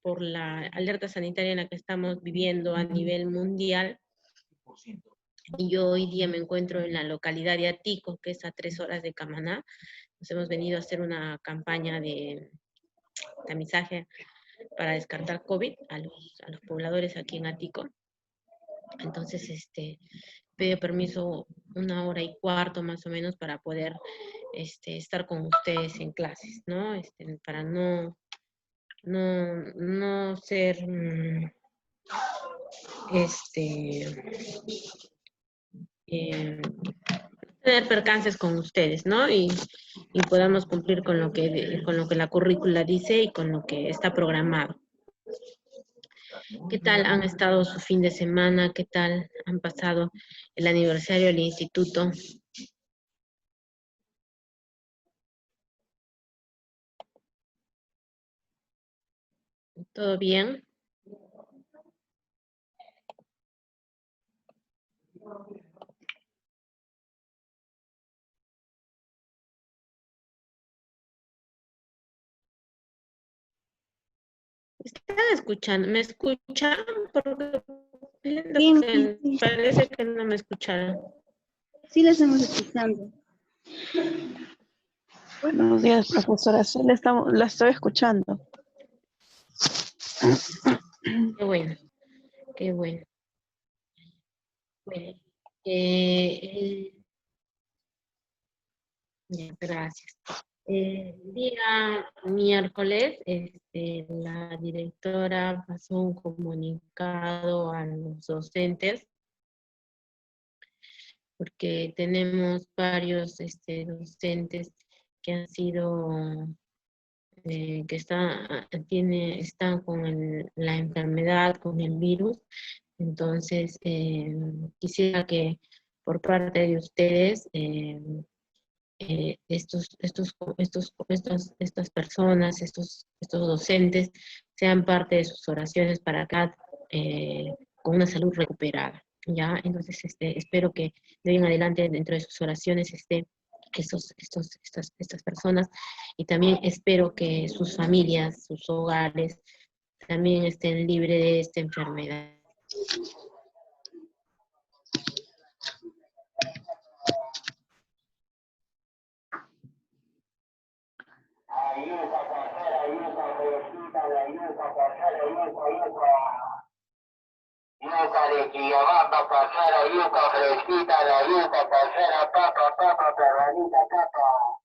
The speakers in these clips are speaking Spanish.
por la alerta sanitaria en la que estamos viviendo a nivel mundial. Y yo hoy día me encuentro en la localidad de Atico, que es a 3 horas de Camaná. Nos hemos venido a hacer una campaña de tamizaje para descartar COVID a los pobladores aquí en Atico. Entonces, pido permiso 1 hora y cuarto más o menos para poder estar con ustedes en clases, ¿no? Para no ser, eh, tener percances con ustedes, ¿no? Y podamos cumplir con lo que la currícula dice y con lo que está programado. ¿Qué tal han estado su fin de semana? ¿Qué tal han pasado el aniversario del instituto? ¿Todo bien? ¿Están escuchando? ¿Me escuchan? Porque Sí, sí, parece que no me escucharon. sí la estamos escuchando. Buenos días, profesora. Sí, la estoy escuchando. Qué bueno, qué bueno. Bueno, ya, gracias. El día miércoles, la directora pasó un comunicado a los docentes porque tenemos varios docentes que han sido, están con la enfermedad, con el virus. Entonces, quisiera que por parte de ustedes, estas personas, estos docentes, sean parte de sus oraciones para acá, con una salud recuperada, ¿ya? Entonces, espero que de hoy en adelante dentro de sus oraciones esté estas personas, y también espero que sus familias, sus hogares, también estén libres de esta enfermedad. Yuca de Quillabamba, pasar a yuca fresquita, la yuca, pasar a papa, perranita, papa.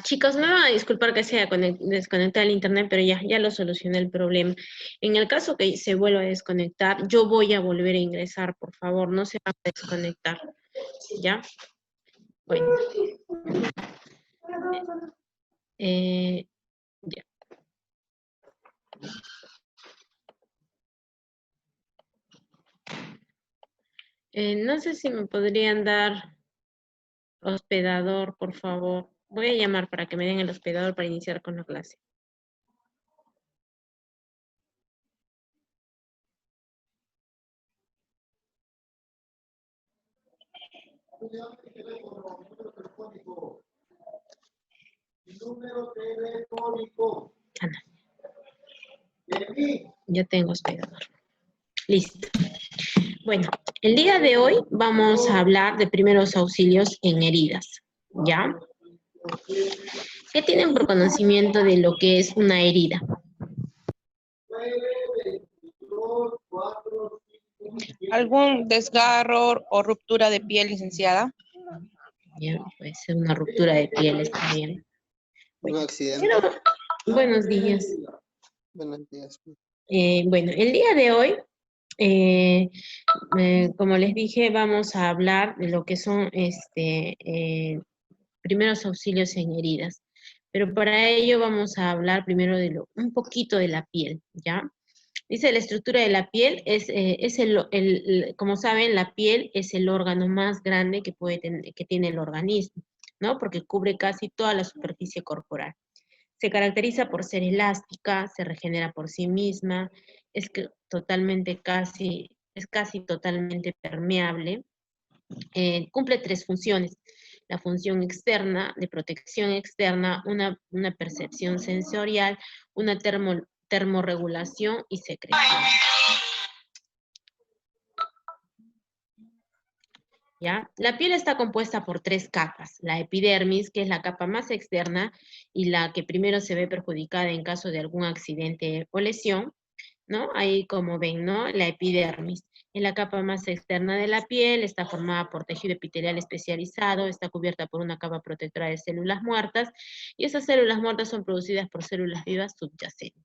Chicos, me van a disculpar que sea desconectar el internet, pero ya lo solucioné el problema. En el caso que se vuelva a desconectar, yo voy a volver a ingresar, por favor, no se van a desconectar, ¿ya? Bueno. Ya. No sé si me podrían dar hospedador, por favor. Voy a llamar para que me den el hospedador para iniciar con la clase. Ana. Ya tengo hospedador. Listo. Bueno, el día de hoy vamos a hablar de primeros auxilios en heridas, ¿ya? ¿Qué tienen por conocimiento de lo que es una herida? ¿Algún desgarro o ruptura de piel, licenciada? Bien, puede ser una ruptura de piel, está bien. Un accidente. Buenos días. Buenos días. Bueno, el día de hoy, como les dije, vamos a hablar de lo que son primeros auxilios en heridas. Pero para ello vamos a hablar primero de un poquito de la piel, ¿ya? Dice, la estructura de la piel como saben, la piel es el órgano más grande que tiene el organismo, ¿no? Porque cubre casi toda la superficie corporal. Se caracteriza por ser elástica, se regenera por sí misma, es casi totalmente permeable. Cumple 3 funciones. La función externa, de protección externa, una percepción sensorial, una termorregulación y secreción. ¿Ya? La piel está compuesta por 3 capas. La epidermis, que es la capa más externa y la que primero se ve perjudicada en caso de algún accidente o lesión, ¿no? Ahí como ven, ¿no? La epidermis. En la capa más externa de la piel, está formada por tejido epitelial especializado, está cubierta por una capa protectora de células muertas, y esas células muertas son producidas por células vivas subyacentes.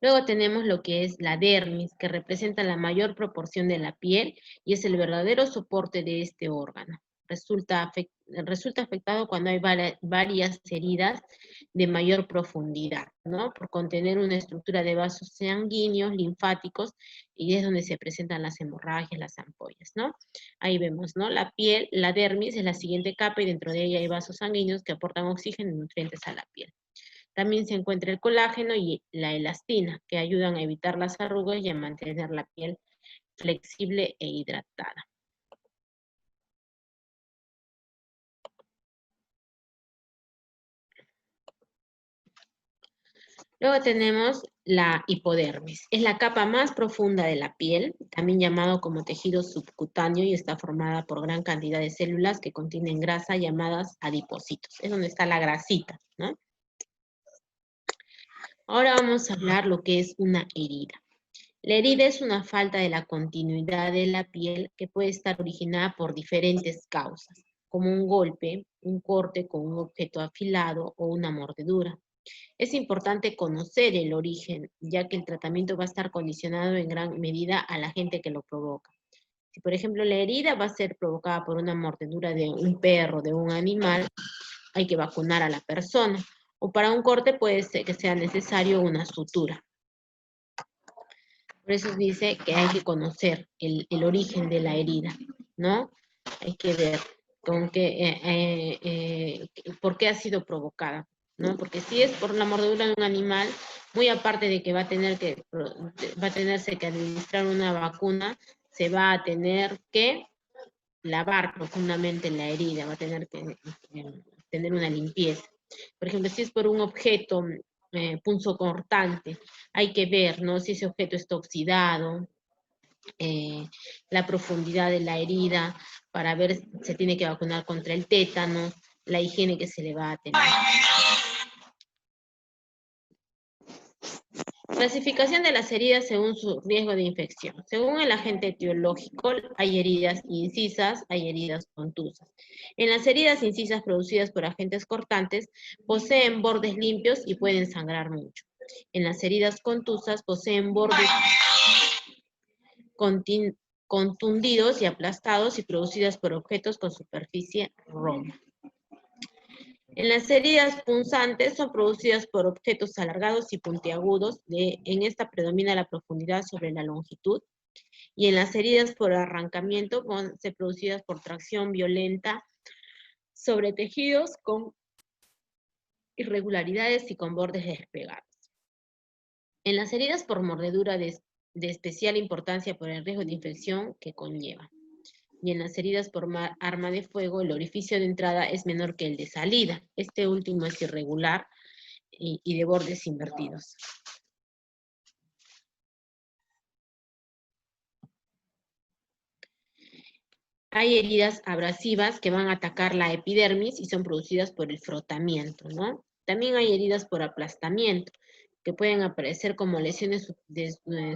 Luego tenemos lo que es la dermis, que representa la mayor proporción de la piel y es el verdadero soporte de este órgano. Resulta afectado cuando hay varias heridas de mayor profundidad, ¿no? Por contener una estructura de vasos sanguíneos, linfáticos, y es donde se presentan las hemorragias, las ampollas, ¿no? Ahí vemos, ¿no? La piel, la dermis es la siguiente capa y dentro de ella hay vasos sanguíneos que aportan oxígeno y nutrientes a la piel. También se encuentra el colágeno y la elastina, que ayudan a evitar las arrugas y a mantener la piel flexible e hidratada. Luego tenemos la hipodermis. Es la capa más profunda de la piel, también llamado como tejido subcutáneo, y está formada por gran cantidad de células que contienen grasa llamadas adipocitos. Es donde está la grasita, ¿no? Ahora vamos a hablar lo que es una herida. La herida es una falta de la continuidad de la piel que puede estar originada por diferentes causas, como un golpe, un corte con un objeto afilado o una mordedura. Es importante conocer el origen, ya que el tratamiento va a estar condicionado en gran medida a la gente que lo provoca. Si, por ejemplo, la herida va a ser provocada por una mordedura de un perro, de un animal, hay que vacunar a la persona. O para un corte puede ser que sea necesario una sutura. Por eso dice que hay que conocer el origen de la herida, ¿no? Hay que ver por qué ha sido provocada, ¿no? Porque si es por la mordedura de un animal, muy aparte de que va a tenerse que administrar una vacuna, se va a tener que lavar profundamente la herida, va a tener que tener una limpieza. Por ejemplo, si es por un objeto punzocortante, hay que ver, ¿no? Si ese objeto está oxidado, la profundidad de la herida, para ver si se tiene que vacunar contra el tétano, la higiene que se le va a tener. Clasificación de las heridas según su riesgo de infección. Según el agente etiológico, hay heridas incisas, hay heridas contusas. En las heridas incisas producidas por agentes cortantes, poseen bordes limpios y pueden sangrar mucho. En las heridas contusas, poseen bordes contundidos y aplastados y producidas por objetos con superficie ronda. En las heridas punzantes son producidas por objetos alargados y puntiagudos, en esta predomina la profundidad sobre la longitud, y en las heridas por arrancamiento van a ser producidas por tracción violenta sobre tejidos con irregularidades y con bordes despegados. En las heridas por mordedura de especial importancia por el riesgo de infección que conlleva. Y en las heridas por arma de fuego, el orificio de entrada es menor que el de salida. Este último es irregular y de bordes invertidos. Hay heridas abrasivas que van a atacar la epidermis y son producidas por el frotamiento, ¿no? También hay heridas por aplastamiento, que pueden aparecer como lesiones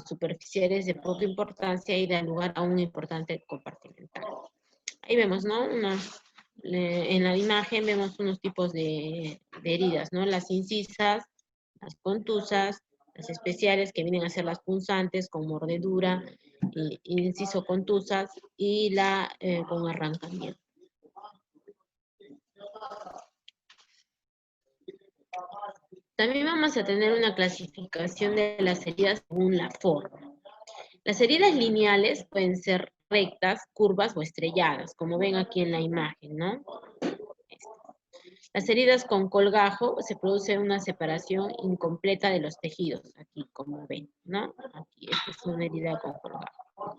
superficiales de poca importancia y dan lugar a un importante compartimental. Ahí vemos, ¿no? En la imagen vemos unos tipos de heridas, ¿no? Las incisas, las contusas, las especiales que vienen a ser las punzantes con mordedura, inciso contusas y la con arrancamiento. También vamos a tener una clasificación de las heridas según la forma. Las heridas lineales pueden ser rectas, curvas o estrelladas, como ven aquí en la imagen, ¿no? Las heridas con colgajo se produce una separación incompleta de los tejidos, aquí como ven, ¿no? Aquí, esta es una herida con colgajo.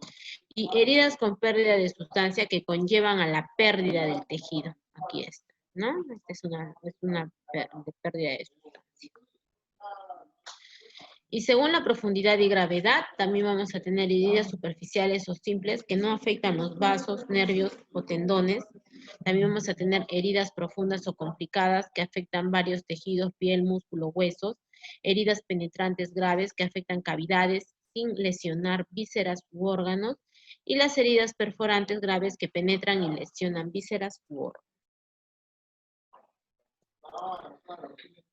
Y heridas con pérdida de sustancia que conllevan a la pérdida del tejido, aquí está, ¿no? Esta es una pérdida de sustancia. Y según la profundidad y gravedad, también vamos a tener heridas superficiales o simples que no afectan los vasos, nervios o tendones. También vamos a tener heridas profundas o complicadas que afectan varios tejidos, piel, músculo, huesos. Heridas penetrantes graves que afectan cavidades sin lesionar vísceras u órganos. Y las heridas perforantes graves que penetran y lesionan vísceras u órganos.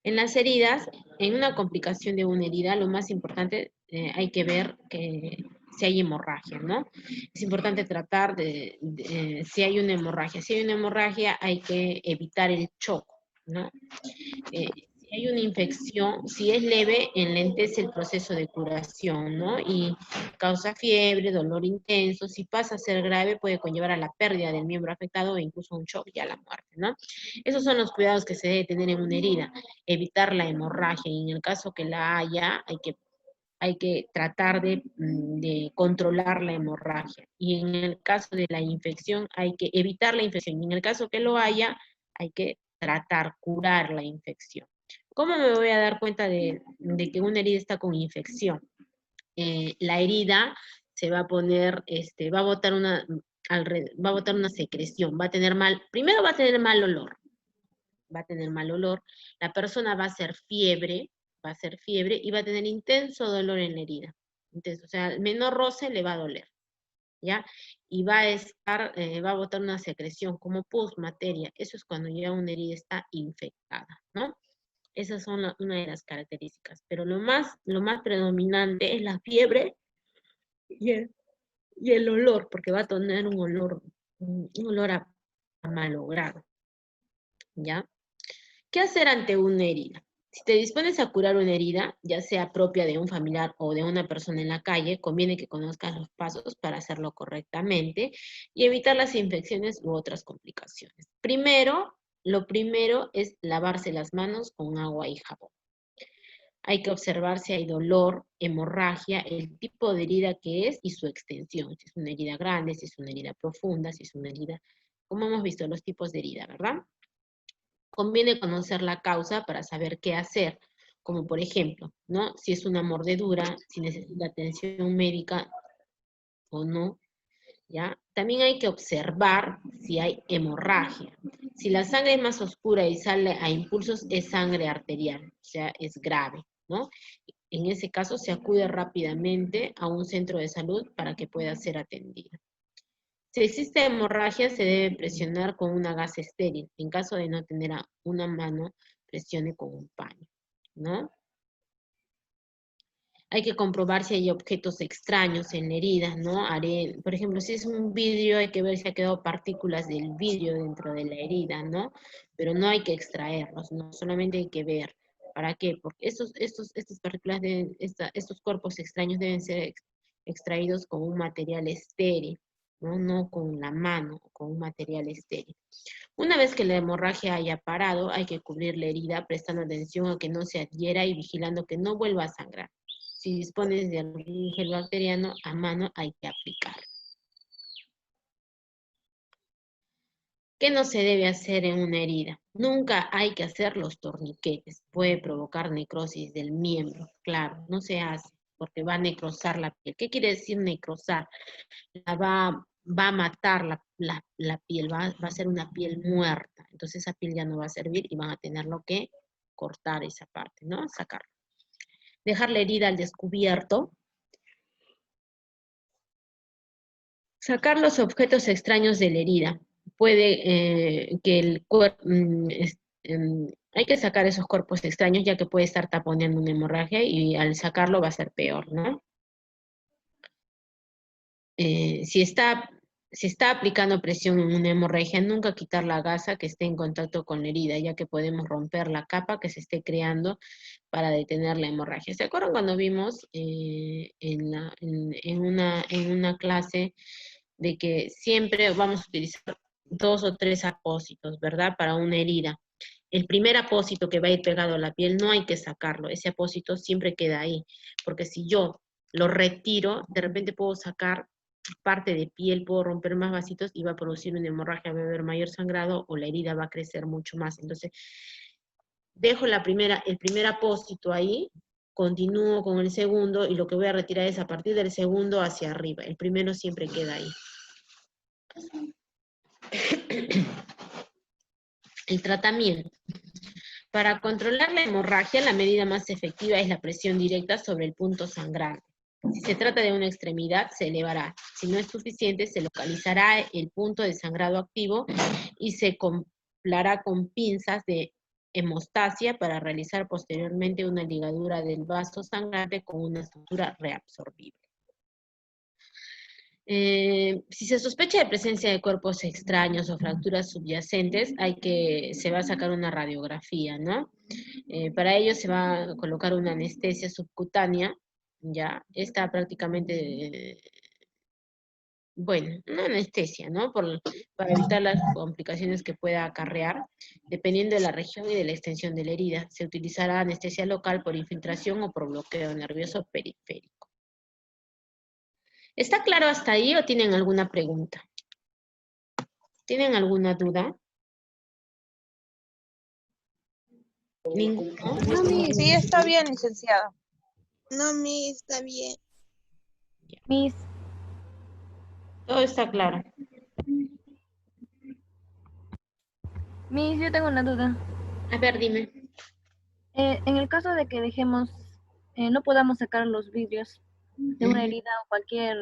En las heridas, en una complicación de una herida, lo más importante hay que ver que si hay hemorragia, ¿no? Es importante tratar si hay una hemorragia. Si hay una hemorragia, hay que evitar el shock, ¿no? Si hay una infección, si es leve, enlentece el proceso de curación, ¿no? Y causa fiebre, dolor intenso. Si pasa a ser grave, puede conllevar a la pérdida del miembro afectado o incluso un shock y a la muerte, ¿no? Esos son los cuidados que se debe tener en una herida. Evitar la hemorragia, y en el caso que la haya, hay que tratar de controlar la hemorragia. Y en el caso de la infección, hay que evitar la infección. Y en el caso que lo haya, hay que curar la infección. ¿Cómo me voy a dar cuenta de que una herida está con infección? La herida se va a poner, va a botar una secreción, primero va a tener mal olor, la persona va a hacer fiebre y va a tener intenso dolor en la herida. Intenso, o sea, el menor roce le va a doler, ¿ya? Y va a botar una secreción como pus, materia. Eso es cuando ya una herida está infectada, ¿no? Esas son una de las características. Pero lo más predominante es la fiebre y el olor, porque va a tener un olor a malogrado, ¿ya? ¿Qué hacer ante una herida? Si te dispones a curar una herida, ya sea propia de un familiar o de una persona en la calle, conviene que conozcas los pasos para hacerlo correctamente y evitar las infecciones u otras complicaciones. Lo primero es lavarse las manos con agua y jabón. Hay que observar si hay dolor, hemorragia, el tipo de herida que es y su extensión. Si es una herida grande, si es una herida profunda, si es una herida, como hemos visto, los tipos de herida, ¿verdad? Conviene conocer la causa para saber qué hacer, como por ejemplo, ¿no? Si es una mordedura, si necesita atención médica o no, ¿ya? También hay que observar si hay hemorragia. Si la sangre es más oscura y sale a impulsos, es sangre arterial, o sea, es grave, ¿no? en ese caso se acude rápidamente a un centro de salud para que pueda ser atendido. Si existe hemorragia, se debe presionar con una gasa estéril. En caso de no tener a una mano, presione con un paño, ¿no? Hay que comprobar si hay objetos extraños en la herida, ¿no? Por ejemplo, si es un vidrio, hay que ver si ha quedado partículas del vidrio dentro de la herida, ¿no? Pero no hay que extraerlos, ¿no? Solamente hay que ver. ¿Para qué? Porque estas partículas, estos cuerpos extraños deben ser extraídos con un material estéril, ¿no? No con la mano, con un material estéril. Una vez que la hemorragia haya parado, hay que cubrir la herida prestando atención a que no se adhiera y vigilando que no vuelva a sangrar. Si dispones de algún gel bacteriano a mano, hay que aplicar. ¿Qué no se debe hacer en una herida? Nunca hay que hacer los torniquetes. Puede provocar necrosis del miembro. Claro, no se hace porque va a necrosar la piel. ¿Qué quiere decir necrosar? Va a matar la piel, va a ser una piel muerta. Entonces esa piel ya no va a servir y van a tenerlo que cortar esa parte, ¿no? Sacarla. Dejar la herida al descubierto. Sacar los objetos extraños de la herida. Puede que el cuerpo... hay que sacar esos cuerpos extraños ya que puede estar taponeando una hemorragia y al sacarlo va a ser peor, ¿no? Si está aplicando presión en una hemorragia, nunca quitar la gasa que esté en contacto con la herida, ya que podemos romper la capa que se esté creando para detener la hemorragia. ¿Se acuerdan cuando vimos en una clase de que siempre vamos a utilizar 2 o 3 apósitos, ¿verdad? Para una herida. El primer apósito que va a ir pegado a la piel no hay que sacarlo, ese apósito siempre queda ahí, porque si yo lo retiro, de repente puedo sacar parte de piel, puedo romper más vasitos y va a producir una hemorragia, va a haber mayor sangrado o la herida va a crecer mucho más. Entonces, dejo el primer apósito ahí, continúo con el segundo y lo que voy a retirar es a partir del segundo hacia arriba. El primero siempre queda ahí. El tratamiento. Para controlar la hemorragia, la medida más efectiva es la presión directa sobre el punto sangrante. Si se trata de una extremidad, se elevará. Si no es suficiente, se localizará el punto de sangrado activo y se complará con pinzas de hemostasia para realizar posteriormente una ligadura del vaso sangrante con una estructura reabsorbible. Si se sospecha de presencia de cuerpos extraños o fracturas subyacentes, se va a sacar una radiografía, ¿no? Para ello se va a colocar una anestesia subcutánea, ya, esta prácticamente, bueno, una anestesia, ¿no? Para evitar las complicaciones que pueda acarrear, dependiendo de la región y de la extensión de la herida. Se utilizará anestesia local por infiltración o por bloqueo nervioso periférico. ¿Está claro hasta ahí o tienen alguna pregunta? ¿Tienen alguna duda? ¿Ninguno? No, Miss. Sí, está bien, licenciada. No, Miss, está bien. Miss, Todo está claro. Miss, yo tengo una duda. A ver, dime. En el caso de que dejemos, no podamos sacar los vidrios de una herida o cualquier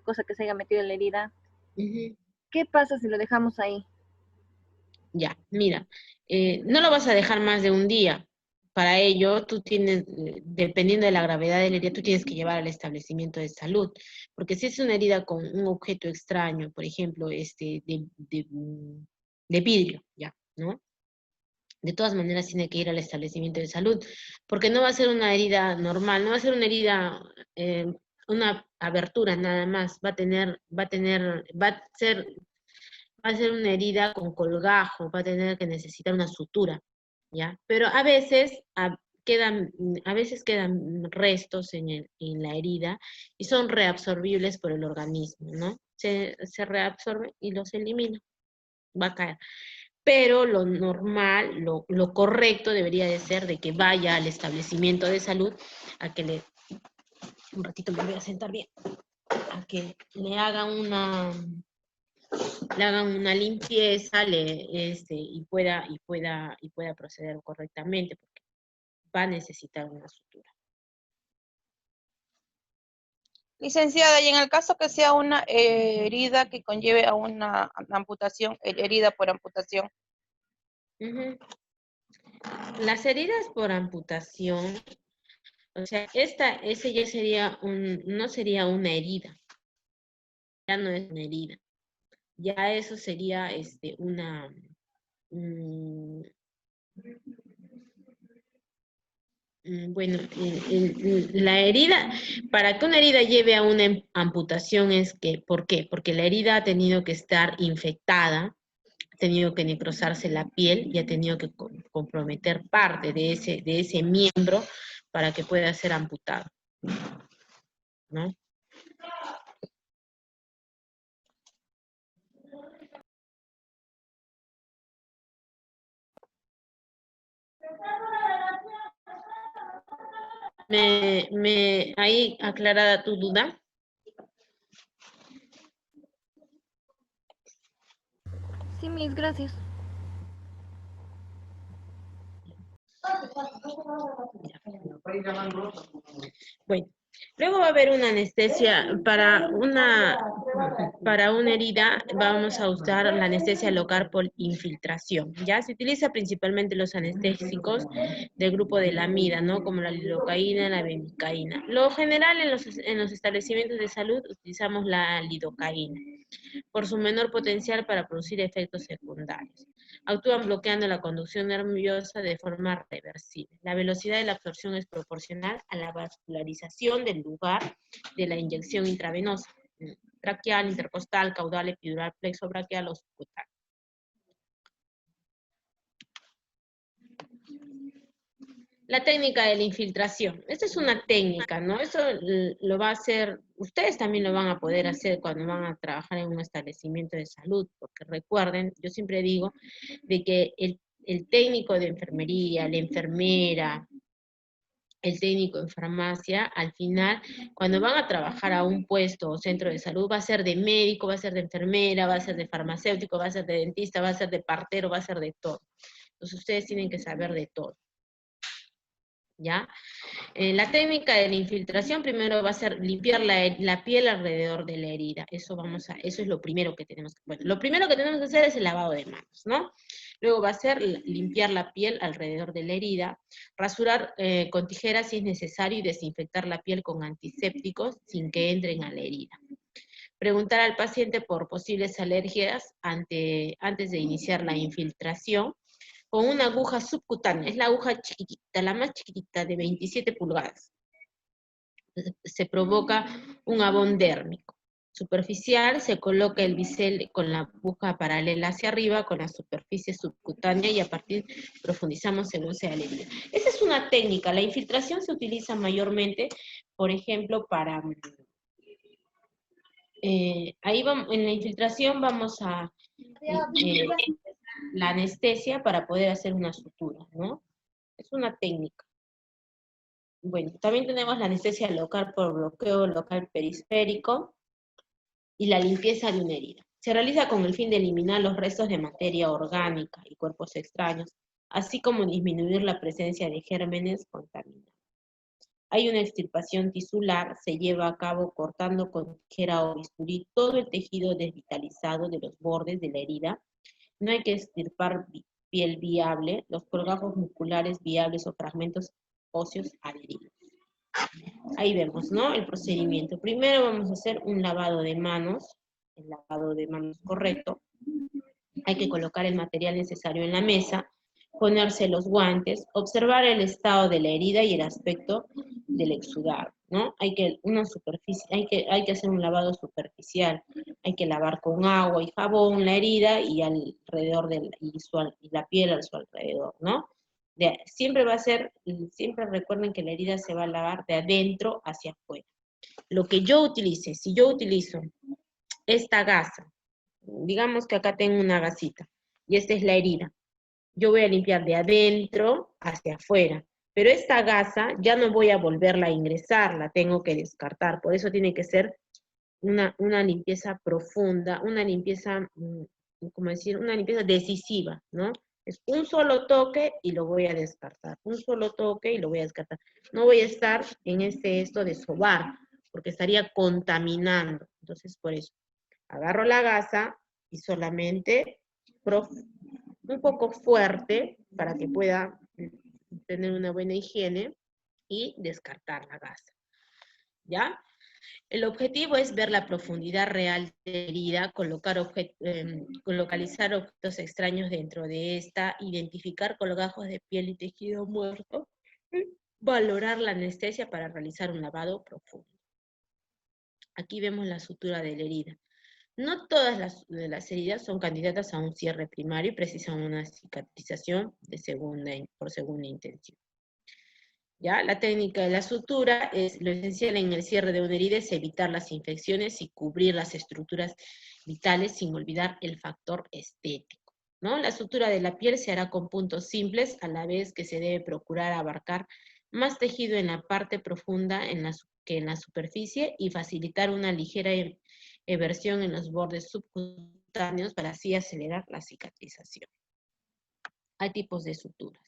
cosa que se haya metido en la herida, ¿qué pasa si lo dejamos ahí? Ya, mira, no lo vas a dejar más de un día. Para ello, tú tienes, dependiendo de la gravedad de la herida, tú tienes que llevar al establecimiento de salud. Porque si es una herida con un objeto extraño, por ejemplo, de vidrio, ya, ¿no? De todas maneras tiene que ir al establecimiento de salud, porque no va a ser una herida normal, no va a ser una herida, una abertura nada más, va a ser una herida con colgajo, va a tener que necesitar una sutura, ¿ya? Pero a veces quedan restos en la herida y son reabsorbibles por el organismo, ¿no? Se reabsorbe y los elimina, va a caer. Pero lo normal, lo correcto debería de ser de que vaya al establecimiento de salud a que un ratito me voy a sentar bien, a que le hagan una limpieza y pueda proceder correctamente, porque va a necesitar una sutura. Licenciada, y en el caso que sea una herida que conlleve a una amputación, herida por amputación. Ujú. Las heridas por amputación, o sea, ese ya sería no sería una herida, ya no es una herida. Ya eso sería mm, bueno, la herida, para que una herida lleve a una amputación es que, ¿por qué? Porque la herida ha tenido que estar infectada, ha tenido que necrosarse la piel y ha tenido que comprometer parte de ese miembro para que pueda ser amputado, ¿no? ¿Ahí aclarada tu duda? Sí, Miss, gracias. Bueno, luego va a haber una anestesia para una herida, vamos a usar la anestesia local por infiltración. Ya se utiliza principalmente los anestésicos del grupo de la amida, ¿no? Como la lidocaína, la bendicaína. Lo general en los establecimientos de salud utilizamos la lidocaína por su menor potencial para producir efectos secundarios. Actúan bloqueando la conducción nerviosa de forma reversible. La velocidad de la absorción es proporcional a la vascularización del lugar de la inyección intravenosa, traqueal, intercostal, caudal, epidural, plexo braquial o subcutal. La técnica de la infiltración. Esta es una técnica, ¿no? Eso lo va a hacer, ustedes también lo van a poder hacer cuando van a trabajar en un establecimiento de salud, porque recuerden, yo siempre digo, de que el técnico de enfermería, la enfermera, el técnico en farmacia, al final, cuando van a trabajar a un puesto o centro de salud, va a ser de médico, va a ser de enfermera, va a ser de farmacéutico, va a ser de dentista, va a ser de partero, va a ser de todo. Entonces ustedes tienen que saber de todo. ¿Ya? La técnica de la infiltración primero va a ser limpiar la piel alrededor de la herida. Eso es lo primero que tenemos que, bueno, lo primero que tenemos que hacer es el lavado de manos, ¿no? Luego va a ser limpiar la piel alrededor de la herida, rasurar con tijeras si es necesario y desinfectar la piel con antisépticos sin que entren a la herida. Preguntar al paciente por posibles alergias antes de iniciar la infiltración, con una aguja subcutánea, es la aguja chiquitita, la más chiquitita, de 27 pulgadas. Se provoca un abón dérmico. Superficial, se coloca el bisel con la aguja paralela hacia arriba, con la superficie subcutánea, y a partir profundizamos según sea la herida. Esa es una técnica. La infiltración se utiliza mayormente, por ejemplo, para... ahí vamos, en la infiltración vamos a... la anestesia para poder hacer una sutura, ¿no? Es una técnica. Bueno, también tenemos la anestesia local por bloqueo local periférico y la limpieza de una herida. Se realiza con el fin de eliminar los restos de materia orgánica y cuerpos extraños, así como disminuir la presencia de gérmenes contaminantes. Hay una extirpación tisular, se lleva a cabo cortando con tijera o bisturí todo el tejido desvitalizado de los bordes de la herida. No hay que extirpar piel viable, los colgajos musculares viables o fragmentos óseos adheridos. Ahí vemos, ¿no? El procedimiento. Primero vamos a hacer un lavado de manos, el lavado de manos correcto. Hay que colocar el material necesario en la mesa, ponerse los guantes, observar el estado de la herida y el aspecto del exudado, ¿no? Hay que hacer un lavado superficial, hay que lavar con agua y jabón la herida y alrededor y la piel a su alrededor, ¿no? Siempre recuerden que la herida se va a lavar de adentro hacia afuera. Lo que yo utilice, si yo utilizo esta gasa, digamos que acá tengo una gasita, y esta es la herida, yo voy a limpiar de adentro hacia afuera, pero esta gasa ya no voy a volverla a ingresar, la tengo que descartar, por eso tiene que ser una limpieza profunda, una limpieza, una limpieza decisiva, ¿no? Es un solo toque y lo voy a descartar, un solo toque y lo voy a descartar. No voy a estar en esto de sobar, porque estaría contaminando. Entonces, por eso, agarro la gasa y solamente un poco fuerte para que pueda tener una buena higiene y descartar la gasa. ¿Ya? El objetivo es ver la profundidad real de la herida, localizar objetos extraños dentro de esta, identificar colgajos de piel y tejido muerto, y valorar la anestesia para realizar un lavado profundo. Aquí vemos la sutura de la herida. No todas las heridas son candidatas a un cierre primario y precisan una cicatrización por segunda intención. ¿Ya? La técnica de la sutura es lo esencial en el cierre de una herida es evitar las infecciones y cubrir las estructuras vitales sin olvidar el factor estético, ¿no? La sutura de la piel se hará con puntos simples, a la vez que se debe procurar abarcar más tejido en la parte profunda que en la superficie y facilitar una ligera eversión en los bordes subcutáneos para así acelerar la cicatrización. Hay tipos de suturas.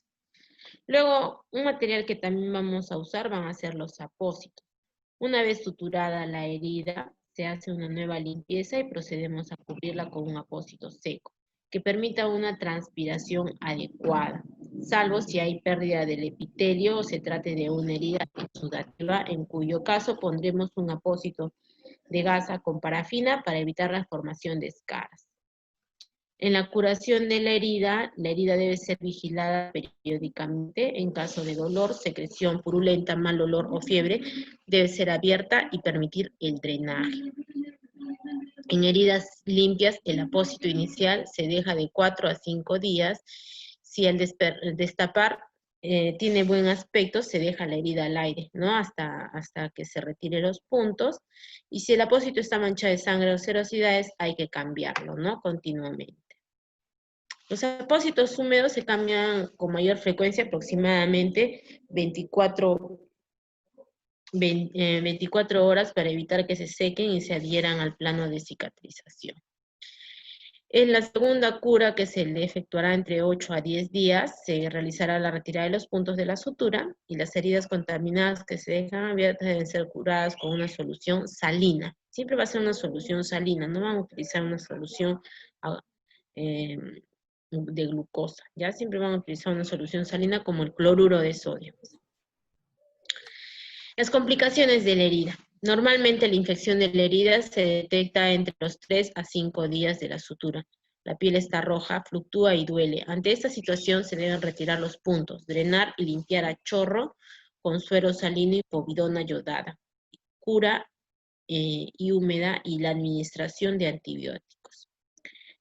Luego, un material que también vamos a usar van a ser los apósitos. Una vez suturada la herida, se hace una nueva limpieza y procedemos a cubrirla con un apósito seco, que permita una transpiración adecuada, salvo si hay pérdida del epitelio o se trate de una herida exudativa, en cuyo caso pondremos un apósito de gasa con parafina para evitar la formación de escaras. En la curación de la herida debe ser vigilada periódicamente. En caso de dolor, secreción purulenta, mal olor o fiebre, debe ser abierta y permitir el drenaje. En heridas limpias, el apósito inicial se deja de 4 a 5 días. Si al destapar tiene buen aspecto, se deja la herida al aire, ¿no? Hasta que se retire los puntos. Y si el apósito está manchado de sangre o serosidades, hay que cambiarlo, ¿no? Continuamente. Los apósitos húmedos se cambian con mayor frecuencia, aproximadamente 24 horas para evitar que se sequen y se adhieran al plano de cicatrización. En la segunda cura, que se le efectuará entre 8 a 10 días, se realizará la retirada de los puntos de la sutura y las heridas contaminadas que se dejan abiertas deben ser curadas con una solución salina. Siempre va a ser una solución salina, no vamos a utilizar una solución de glucosa, ¿ya? Siempre van a utilizar una solución salina como el cloruro de sodio. Las complicaciones de la herida. Normalmente la infección de la herida se detecta entre los 3 a 5 días de la sutura. La piel está roja, fluctúa y duele. Ante esta situación se deben retirar los puntos, drenar y limpiar a chorro con suero salino y povidona yodada. Cura y húmeda y la administración de antibióticos.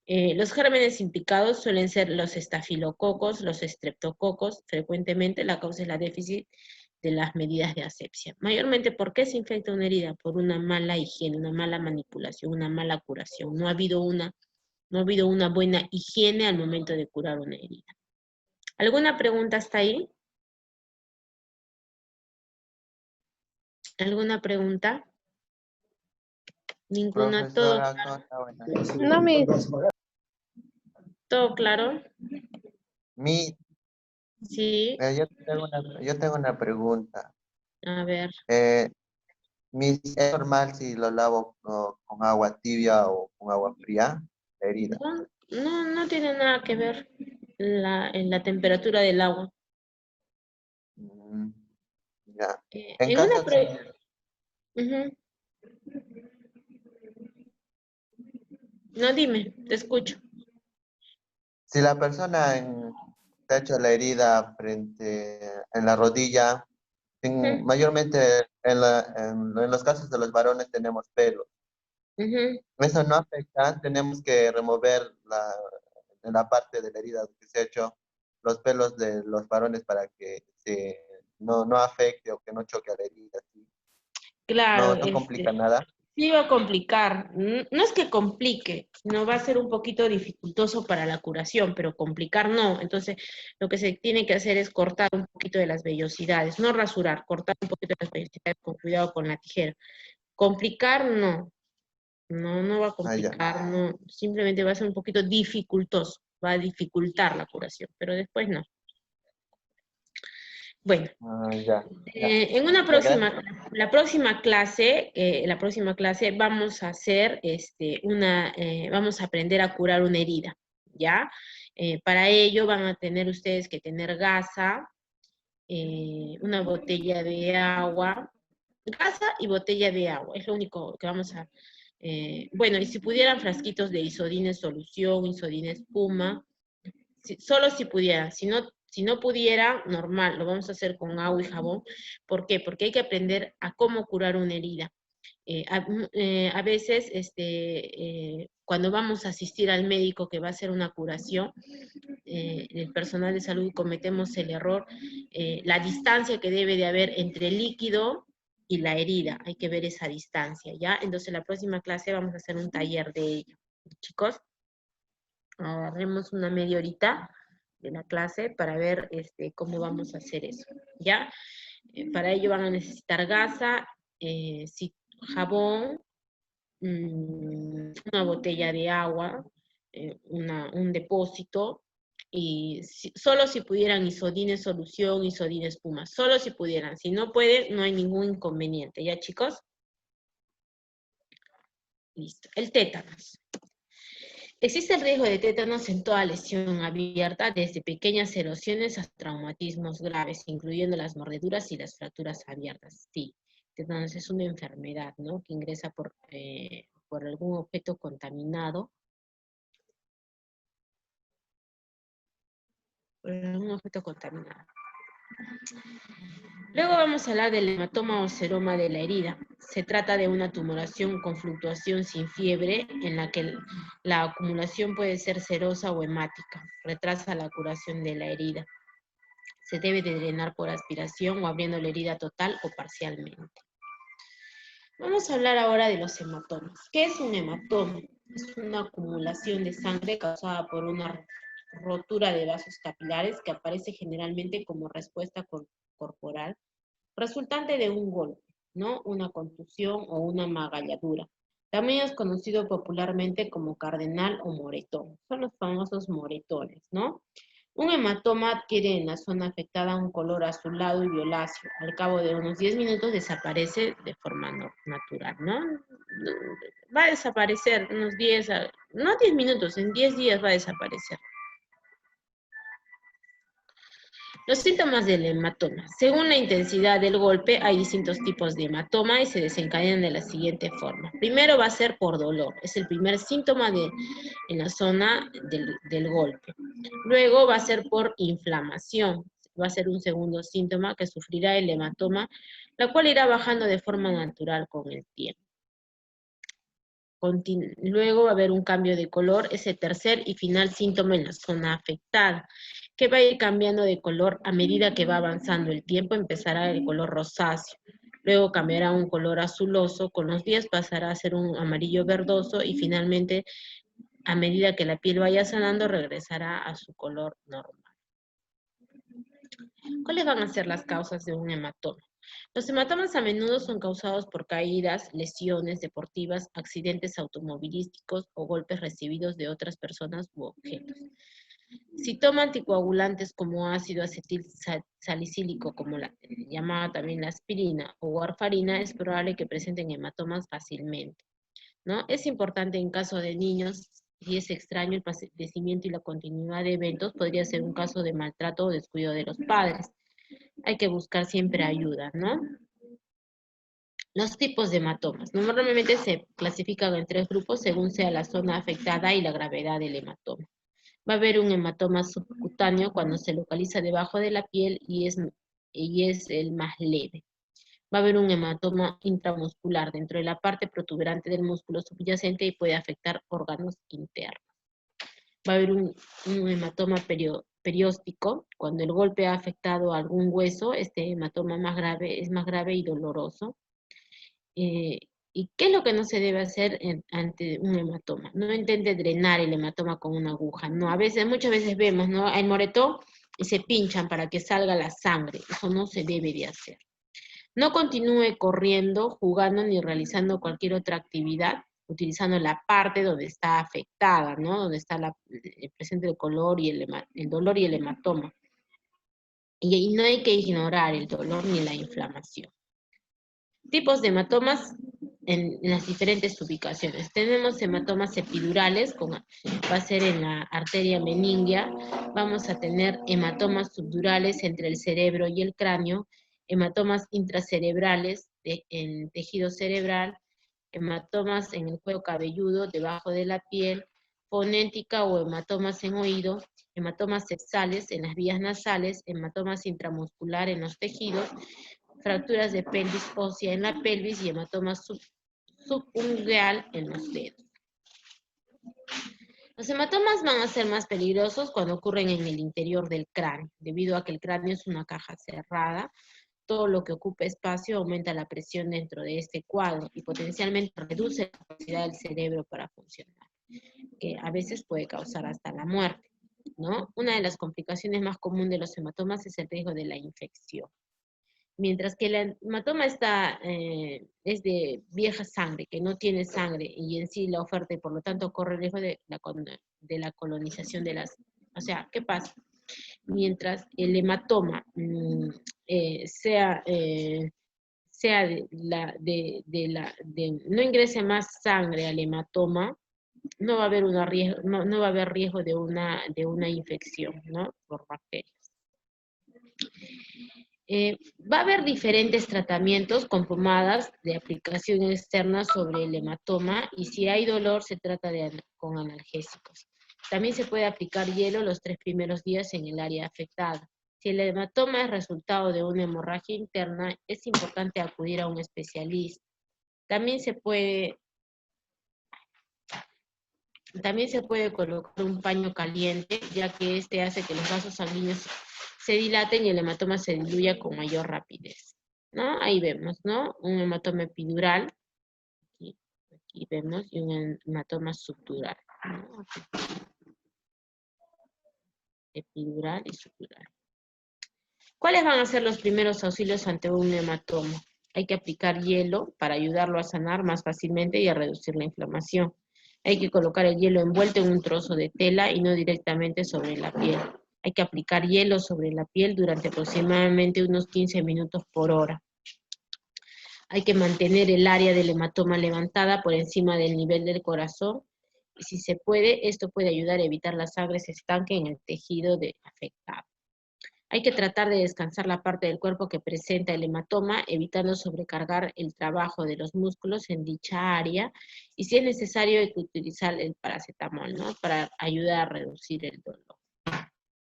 Los gérmenes implicados suelen ser los estafilococos, los estreptococos. Frecuentemente la causa es la déficit de las medidas de asepsia. Mayormente, ¿por qué se infecta una herida? Por una mala higiene, una mala manipulación, una mala curación. No ha habido una buena higiene al momento de curar una herida. ¿Alguna pregunta hasta ahí? ¿Alguna pregunta? Ninguna, Profesora, No, mi. ¿Todo claro? Sí. Yo tengo una pregunta. A ver. ¿Es normal si lo lavo con agua tibia o con agua fría, la herida? No tiene nada que ver en la temperatura del agua. Ya. No, dime, te escucho. Si la persona te ha hecho la herida en la rodilla, mayormente en los casos de los varones tenemos pelos. Eso no afecta, tenemos que remover en la parte de la herida que se ha hecho los pelos de los varones para que no afecte o que no choque a la herida. ¿Sí? Claro. No complica nada. Sí va a complicar. No es que complique, no va a ser un poquito dificultoso para la curación, pero complicar no. Entonces, lo que se tiene que hacer es cortar un poquito de las vellosidades, no rasurar, cortar un poquito de las vellosidades con cuidado con la tijera. Complicar no. No va a complicar, no. Simplemente va a ser un poquito dificultoso, va a dificultar la curación, pero después no. Bueno, Ya. en una próxima, la próxima clase vamos a hacer vamos a aprender a curar una herida, ¿ya? Para ello van a tener ustedes que tener gasa, una botella de agua, gasa y botella de agua, es lo único que vamos a... bueno, y si pudieran frasquitos de isodine solución, isodine espuma, solo si pudieran, si no pudiera, normal, lo vamos a hacer con agua y jabón. ¿Por qué? Porque hay que aprender a cómo curar una herida. A veces, cuando vamos a asistir al médico que va a hacer una curación, el personal de salud cometemos el error, la distancia que debe de haber entre el líquido y la herida, hay que ver esa distancia, ¿ya? Entonces, la próxima clase vamos a hacer un taller de ello. Chicos, agarremos una media horita de la clase para ver cómo vamos a hacer eso, ¿ya? Para ello van a necesitar gasa, jabón, una botella de agua, un depósito, y solo si pudieran isodine solución, isodine espuma, solo si pudieran. Si no pueden, no hay ningún inconveniente, ¿ya, chicos? Listo. El tétanos. Existe el riesgo de tétanos en toda lesión abierta, desde pequeñas erosiones hasta traumatismos graves, incluyendo las mordeduras y las fracturas abiertas. Sí, tétanos es una enfermedad, ¿no?, que ingresa por algún objeto contaminado. Luego vamos a hablar del hematoma o seroma de la herida. Se trata de una tumoración con fluctuación sin fiebre, en la que la acumulación puede ser serosa o hemática. Retrasa la curación de la herida. Se debe de drenar por aspiración o abriendo la herida total o parcialmente. Vamos a hablar ahora de los hematomas. ¿Qué es un hematoma? Es una acumulación de sangre causada por una rotura de vasos capilares que aparece generalmente como respuesta corporal resultante de un golpe, ¿no?, una contusión o una magalladura. También es conocido popularmente como cardenal o moretón. Son los famosos moretones, ¿no? Un hematoma adquiere en la zona afectada un color azulado y violáceo. Al cabo de unos 10 minutos desaparece de forma natural, ¿no? Va a desaparecer unos 10, no 10 minutos, en 10 días va a desaparecer. Los síntomas del hematoma. Según la intensidad del golpe, hay distintos tipos de hematoma y se desencadenan de la siguiente forma. Primero va a ser por dolor, es el primer síntoma en la zona del golpe. Luego va a ser por inflamación, va a ser un segundo síntoma que sufrirá el hematoma, la cual irá bajando de forma natural con el tiempo. Luego va a haber un cambio de color, ese tercer y final síntoma en la zona afectada, que va a ir cambiando de color a medida que va avanzando el tiempo. Empezará el color rosáceo, luego cambiará a un color azuloso, con los días pasará a ser un amarillo verdoso y finalmente, a medida que la piel vaya sanando, regresará a su color normal. ¿Cuáles van a ser las causas de un hematoma? Los hematomas a menudo son causados por caídas, lesiones deportivas, accidentes automovilísticos o golpes recibidos de otras personas u objetos. Si toma anticoagulantes como ácido acetil salicílico, como llamada también la aspirina o warfarina, es probable que presenten hematomas fácilmente, ¿no? Es importante en caso de niños, si es extraño el padecimiento y la continuidad de eventos, podría ser un caso de maltrato o descuido de los padres. Hay que buscar siempre ayuda, ¿no? Los tipos de hematomas. Normalmente se clasifican en 3 grupos según sea la zona afectada y la gravedad del hematoma. Va a haber un hematoma subcutáneo cuando se localiza debajo de la piel y es el más leve. Va a haber un hematoma intramuscular dentro de la parte protuberante del músculo subyacente y puede afectar órganos internos. Va a haber un hematoma perióstico cuando el golpe ha afectado a algún hueso. Este hematoma es más grave y doloroso. ¿Y qué es lo que no se debe hacer ante un hematoma? No intente drenar el hematoma con una aguja. No, muchas veces vemos, ¿no?, el moretón y se pinchan para que salga la sangre. Eso no se debe de hacer. No continúe corriendo, jugando ni realizando cualquier otra actividad utilizando la parte donde está afectada, ¿no?, donde está presente el dolor y el hematoma. Y no hay que ignorar el dolor ni la inflamación. Tipos de hematomas en las diferentes ubicaciones. Tenemos hematomas epidurales, va a ser en la arteria meningia. Vamos a tener hematomas subdurales entre el cerebro y el cráneo, hematomas intracerebrales en tejido cerebral, hematomas en el cuero cabelludo, debajo de la piel, fonética o hematomas en oído, hematomas sepsales en las vías nasales, hematomas intramuscular en los tejidos, fracturas de pelvis ósea en la pelvis y hematomas subungueal en los dedos. Los hematomas van a ser más peligrosos cuando ocurren en el interior del cráneo, debido a que el cráneo es una caja cerrada. Todo lo que ocupa espacio aumenta la presión dentro de este cuadro y potencialmente reduce la capacidad del cerebro para funcionar, que a veces puede causar hasta la muerte, ¿no? Una de las complicaciones más comunes de los hematomas es el riesgo de la infección. Mientras que el hematoma es de vieja sangre, que no tiene sangre, y en sí la oferta, y por lo tanto corre el riesgo de la colonización de las... O sea, ¿qué pasa? Mientras el hematoma no ingrese más sangre al hematoma, no va a haber no va a haber riesgo de una infección, ¿no? Por bacterias. Va a haber diferentes tratamientos con pomadas de aplicación externa sobre el hematoma, y si hay dolor se trata con analgésicos. También se puede aplicar hielo los 3 primeros días en el área afectada. Si el hematoma es resultado de una hemorragia interna, es importante acudir a un especialista. También se puede colocar un paño caliente, ya que este hace que los vasos sanguíneos se dilaten y el hematoma se diluya con mayor rapidez, ¿no? Ahí vemos, ¿no? Un hematoma epidural, aquí vemos, y un hematoma subdural, ¿no? Epidural y subdural. ¿Cuáles van a ser los primeros auxilios ante un hematoma? Hay que aplicar hielo para ayudarlo a sanar más fácilmente y a reducir la inflamación. Hay que colocar el hielo envuelto en un trozo de tela y no directamente sobre la piel. Hay que aplicar hielo sobre la piel durante aproximadamente unos 15 minutos por hora. Hay que mantener el área del hematoma levantada por encima del nivel del corazón. Y si se puede, esto puede ayudar a evitar la sangre se estanque en el tejido afectado. Hay que tratar de descansar la parte del cuerpo que presenta el hematoma, evitando sobrecargar el trabajo de los músculos en dicha área, y si es necesario hay que utilizar el paracetamol, ¿no? Para ayudar a reducir el dolor.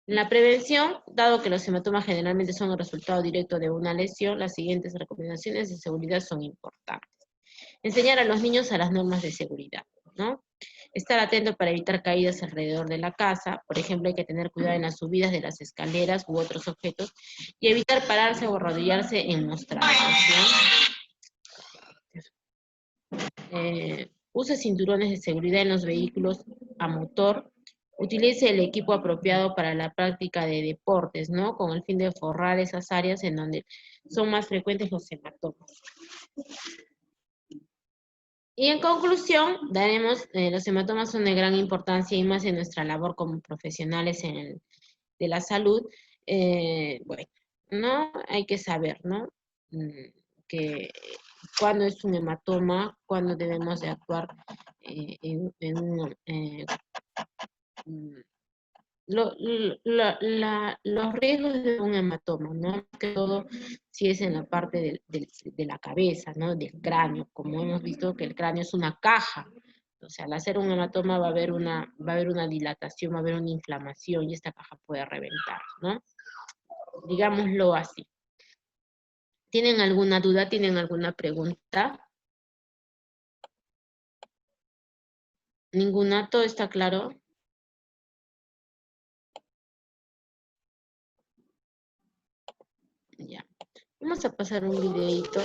En la prevención, dado que los hematomas generalmente son el resultado directo de una lesión, las siguientes recomendaciones de seguridad son importantes. Enseñar a los niños a las normas de seguridad, ¿no? Estar atento para evitar caídas alrededor de la casa. Por ejemplo, hay que tener cuidado en las subidas de las escaleras u otros objetos, y evitar pararse o arrodillarse en mostradores, ¿no? Use cinturones de seguridad en los vehículos a motor. Utilice el equipo apropiado para la práctica de deportes, ¿no? Con el fin de forrar esas áreas en donde son más frecuentes los hematomas. Y en conclusión, los hematomas son de gran importancia y más en nuestra labor como profesionales de la salud. Bueno, ¿no? Hay que saber, ¿no? Que cuándo es un hematoma, cuándo debemos de actuar los riesgos de un hematoma, ¿no? Que todo si es en la parte de la cabeza, ¿no? Del cráneo, como hemos visto que el cráneo es una caja. O sea, al hacer un hematoma va a haber una dilatación, va a haber una inflamación y esta caja puede reventar, ¿no? Digámoslo así. ¿Tienen alguna duda? ¿Tienen alguna pregunta? ¿Ninguna? ¿Todo está claro? Ya. Vamos a pasar un videito.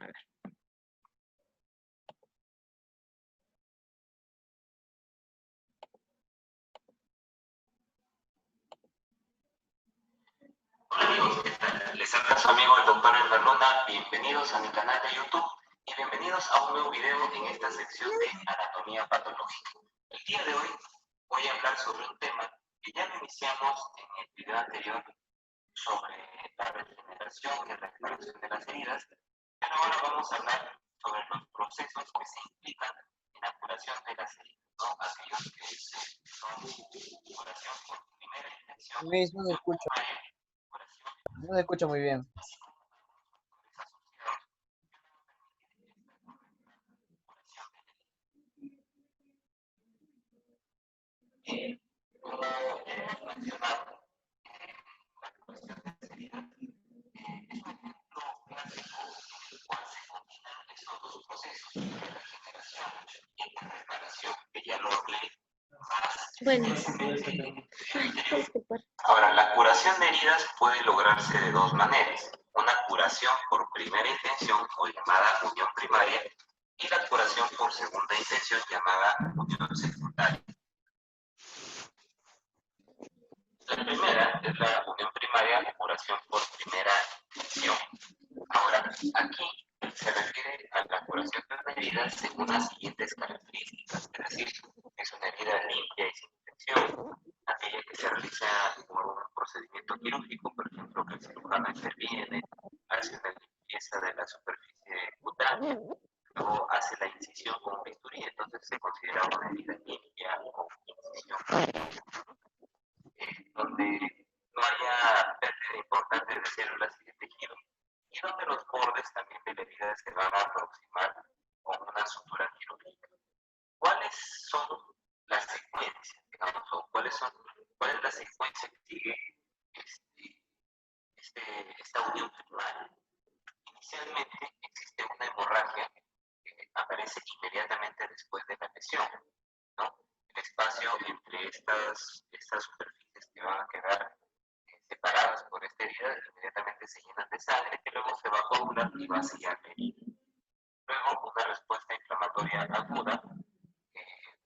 hablar. Hola amigos, ¿qué tal? Les habla su amigo el doctor Elmer Luna. Bienvenidos a mi canal de YouTube y bienvenidos a un nuevo video en esta sección de anatomía patológica. El día de hoy voy a hablar sobre un tema que ya lo iniciamos en el video anterior sobre la regeneración y reparación de las heridas, pero ahora vamos a hablar sobre los procesos que se implican en la curación de las heridas, ¿no? Aquellos que son curación por primera intención. Luis, no se escucha. No se escucha muy bien. Como hemos mencionado, la curación de las heridas es un ejemplo clásico en el cual se combinan estos dos procesos, de regeneración y de reparación, que ya lo hablé más. Bueno. Ahora, la curación de heridas puede lograrse de dos maneras. Una curación por primera intención o llamada unión primaria y la curación por segunda intención llamada unión secundaria. La primera es la unión primaria o curación por primera intención. Ahora, aquí se refiere a la curación de una herida según las siguientes características, es decir, es una herida limpia y sin infección, aquella que se realiza por un procedimiento quirúrgico, por ejemplo, que el cirujano interviene, hace una limpieza de la superficie cutánea, luego hace la incisión con un bisturí, entonces se considera una herida limpia o incisión. Donde no haya pérdida importante de células y de tejido, y donde los bordes también de la herida se van a aproximar con una sutura quirúrgica. ¿Cuáles son las secuencias, digamos, o cuál es la secuencia que sigue esta unión primaria? Inicialmente existe una hemorragia que aparece inmediatamente después de la lesión, ¿no? El espacio entre estas superficies que van a quedar separadas por esta herida inmediatamente se llenan de sangre que luego se va a coagular y va a sellar la herida. Luego una respuesta inflamatoria aguda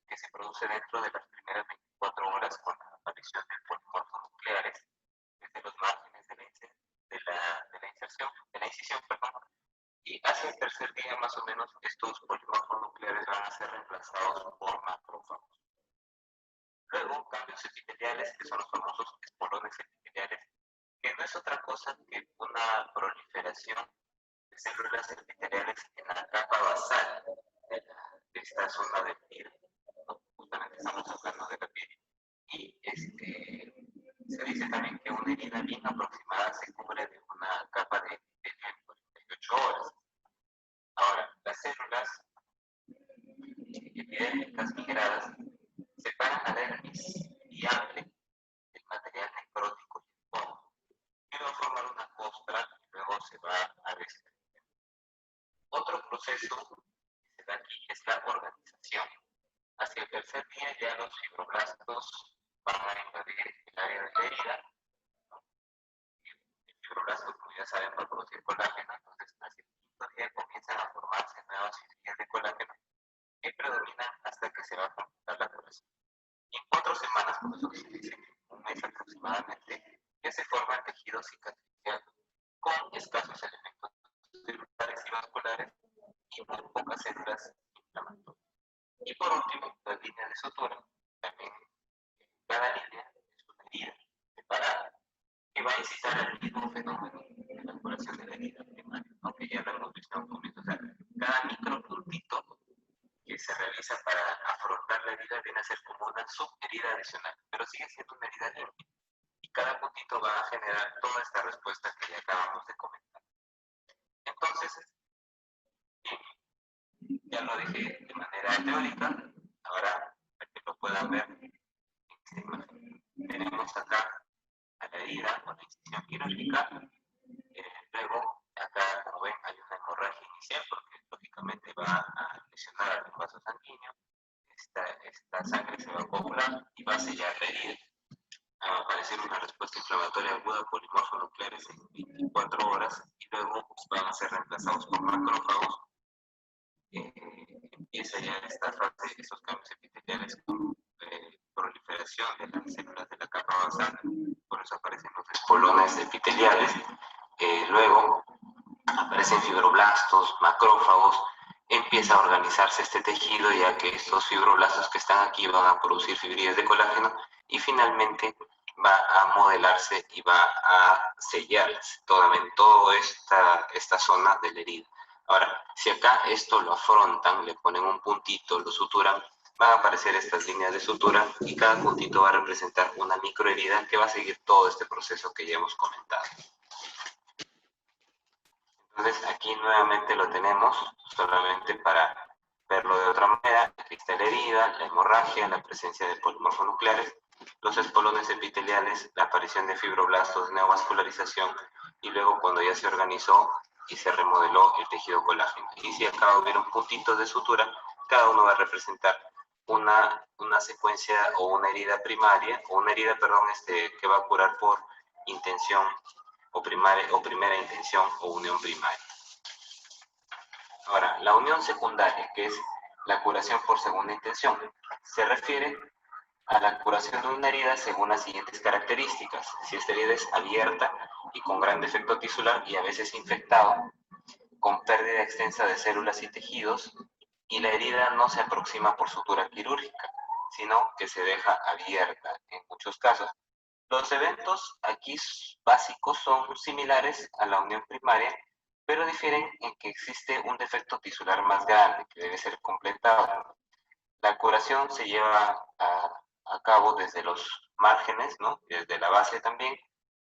que se produce dentro de las primeras 24 horas con la aparición de polimorfos nucleares desde los márgenes de la incisión, y hacia el tercer día más o menos estos polimorfos nucleares van a ser reemplazados por macrófagos. Luego, cambios epiteliales, que son los famosos espolones epiteliales, que no es otra cosa que una proliferación de células epiteliales en la capa basal de esta zona del piel. ¿No? Justamente estamos hablando de la piel. Y se dice también que una herida bien aproximada se cubre de una capa de epitelio en 48 horas. Ahora, las células epidérmicas migradas separan la dermis viable del material necrótico y incómodo, que va a formar una costra y luego se va a desprender. Otro proceso que se da aquí es la organización. Hacia el tercer día ya los fibroblastos van a invadir el área de la herida. El fibroblasto, como ya saben, va a producir colágeno, entonces hacia el quinto día comienzan a formarse nuevas fibrillas de colágeno que predominan hasta que se va a completar la curación. Y en 4 semanas, por eso que se dice un mes aproximadamente, ya se forma el tejido cicatricial con escasos elementos celulares y vasculares y muy pocas células inflamatorias. Y por último, las líneas de sutura. También cada línea es una herida separada que va a incitar al mismo fenómeno de la curación de la herida primaria, aunque ya lo hemos visto en un momento. O sea, cada micropuntito que se realiza para afrontar la herida viene a ser como una subherida adicional, pero sigue siendo una herida limpia. Y cada puntito va a generar toda esta respuesta que ya acabamos de comentar. Entonces, ya lo dije de manera teórica, ahora para que lo puedan ver en esta imagen. Tenemos acá a la herida con la incisión quirúrgica, luego acá, como ven, hay una hemorragia inicial porque lógicamente va a lesionar al vaso sanguíneo, esta sangre se va a coagular y va a sellar la herida. Va a aparecer una respuesta inflamatoria aguda, polimorfos nucleares en 24 horas y luego van a ser reemplazados por macrófagos. macrófagos, empieza ya esta fase, esos cambios epiteliales con proliferación de las células de la capa basal, por eso aparecen los espolones epiteliales. Luego aparecen fibroblastos, macrófagos, empieza a organizarse este tejido, ya que estos fibroblastos que están aquí van a producir fibrillas de colágeno y finalmente va a modelarse y va a sellarse toda esta zona de la herida. Ahora, si acá esto lo afrontan, le ponen un puntito, lo suturan, van a aparecer estas líneas de sutura y cada puntito va a representar una microherida que va a seguir todo este proceso que ya hemos comentado. Entonces aquí nuevamente lo tenemos, solamente para verlo de otra manera. Aquí está la herida, la hemorragia, la presencia de polimorfonucleares, los espolones epiteliales, la aparición de fibroblastos, neovascularización, y luego cuando ya se organizó y se remodeló el tejido colágeno. Y si acá hubiera un puntito de sutura, cada uno va a representar una secuencia o una herida primaria, o una herida, perdón, que va a curar por intención o primera intención o unión primaria. Ahora, la unión secundaria, que es la curación por segunda intención, se refiere a la curación de una herida según las siguientes características. Si esta herida es abierta y con gran defecto tisular y a veces infectado, con pérdida extensa de células y tejidos, y la herida no se aproxima por sutura quirúrgica, sino que se deja abierta en muchos casos. Los eventos aquí básicos son similares a la unión primaria, pero difieren en que existe un defecto tisular más grande que debe ser completado. La curación se lleva a cabo desde los márgenes, ¿no? Desde la base también,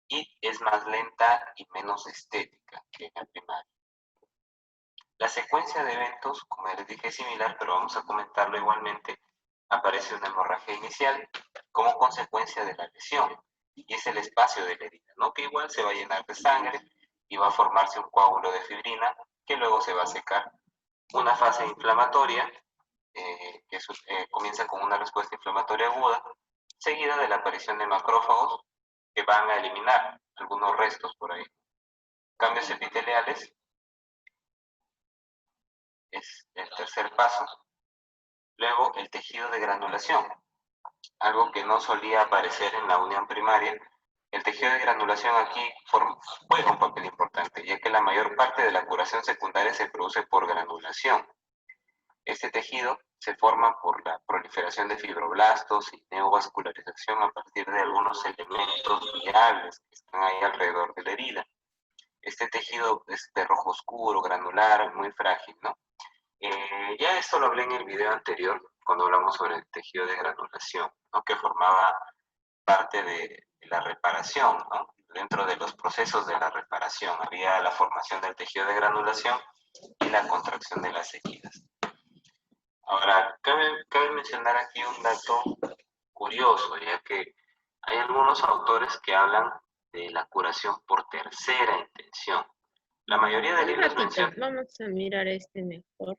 y es más lenta y menos estética que la primaria. La secuencia de eventos, como les dije, es similar, pero vamos a comentarlo igualmente. Aparece una hemorragia inicial como consecuencia de la lesión, y es el espacio de la herida, ¿no? Que igual se va a llenar de sangre y va a formarse un coágulo de fibrina que luego se va a secar. Una fase inflamatoria que comienza con una respuesta inflamatoria aguda, seguida de la aparición de macrófagos que van a eliminar algunos restos por ahí. Cambios epiteliales es el tercer paso. Luego el tejido de granulación, algo que no solía aparecer en la unión primaria. El tejido de granulación aquí juega un papel importante, ya que la mayor parte de la curación secundaria se produce por granulación. Este tejido se forma por la proliferación de fibroblastos y neovascularización a partir de algunos elementos viables que están ahí alrededor de la herida. Este tejido es de rojo oscuro, granular, muy frágil, ¿no? Ya esto lo hablé en el video anterior, cuando hablamos sobre el tejido de granulación, ¿no? Que formaba parte de la reparación, ¿no? Dentro de los procesos de la reparación había la formación del tejido de granulación y la contracción de las heridas. Ahora, cabe mencionar aquí un dato curioso, ya que hay algunos autores que hablan de la curación por tercera intención. La mayoría de libros mencionan... Vamos a mirar este mejor.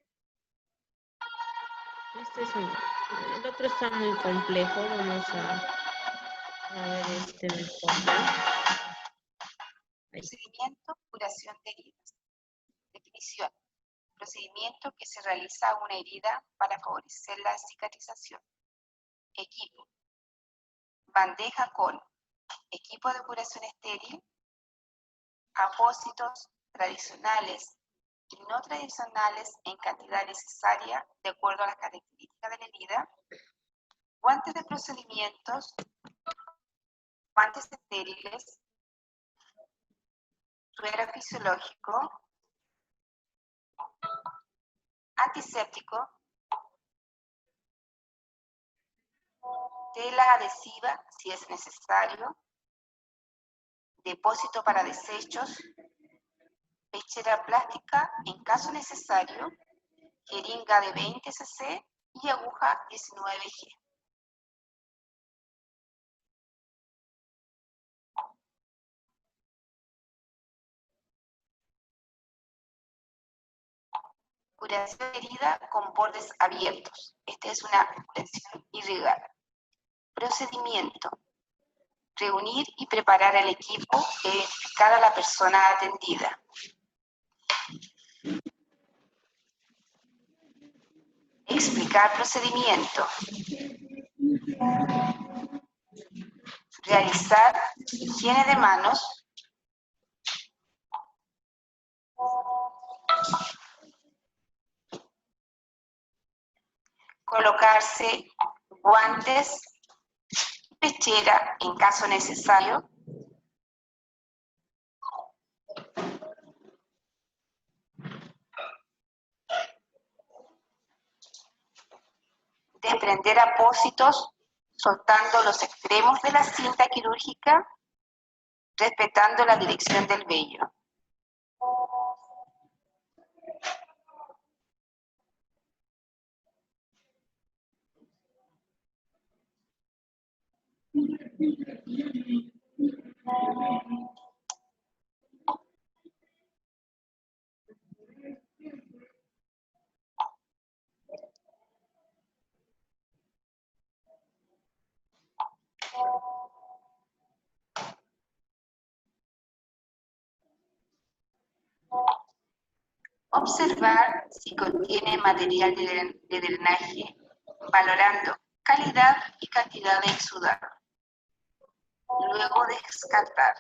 El otro está muy complejo, vamos a ver este mejor. Procedimiento, curación de heridas. Definición. Procedimiento que se realiza a una herida para favorecer la cicatrización. Equipo. Bandeja con equipo de curación estéril, apósitos tradicionales y no tradicionales en cantidad necesaria de acuerdo a las características de la herida, guantes de procedimientos, guantes estériles, suero fisiológico, antiséptico, tela adhesiva si es necesario, depósito para desechos, pechera plástica en caso necesario, jeringa de 20 cc y aguja 19G. Curación de herida con bordes abiertos. Esta es una curación irregular. Procedimiento. Reunir y preparar el equipo e identificar a la persona atendida. Indicar procedimiento. Realizar higiene de manos. Colocarse guantes y pechera en caso necesario. Desprender apósitos soltando los extremos de la cinta quirúrgica, respetando la dirección del vello. Observar si contiene material de drenaje, valorando calidad y cantidad de exudado. Luego descartar.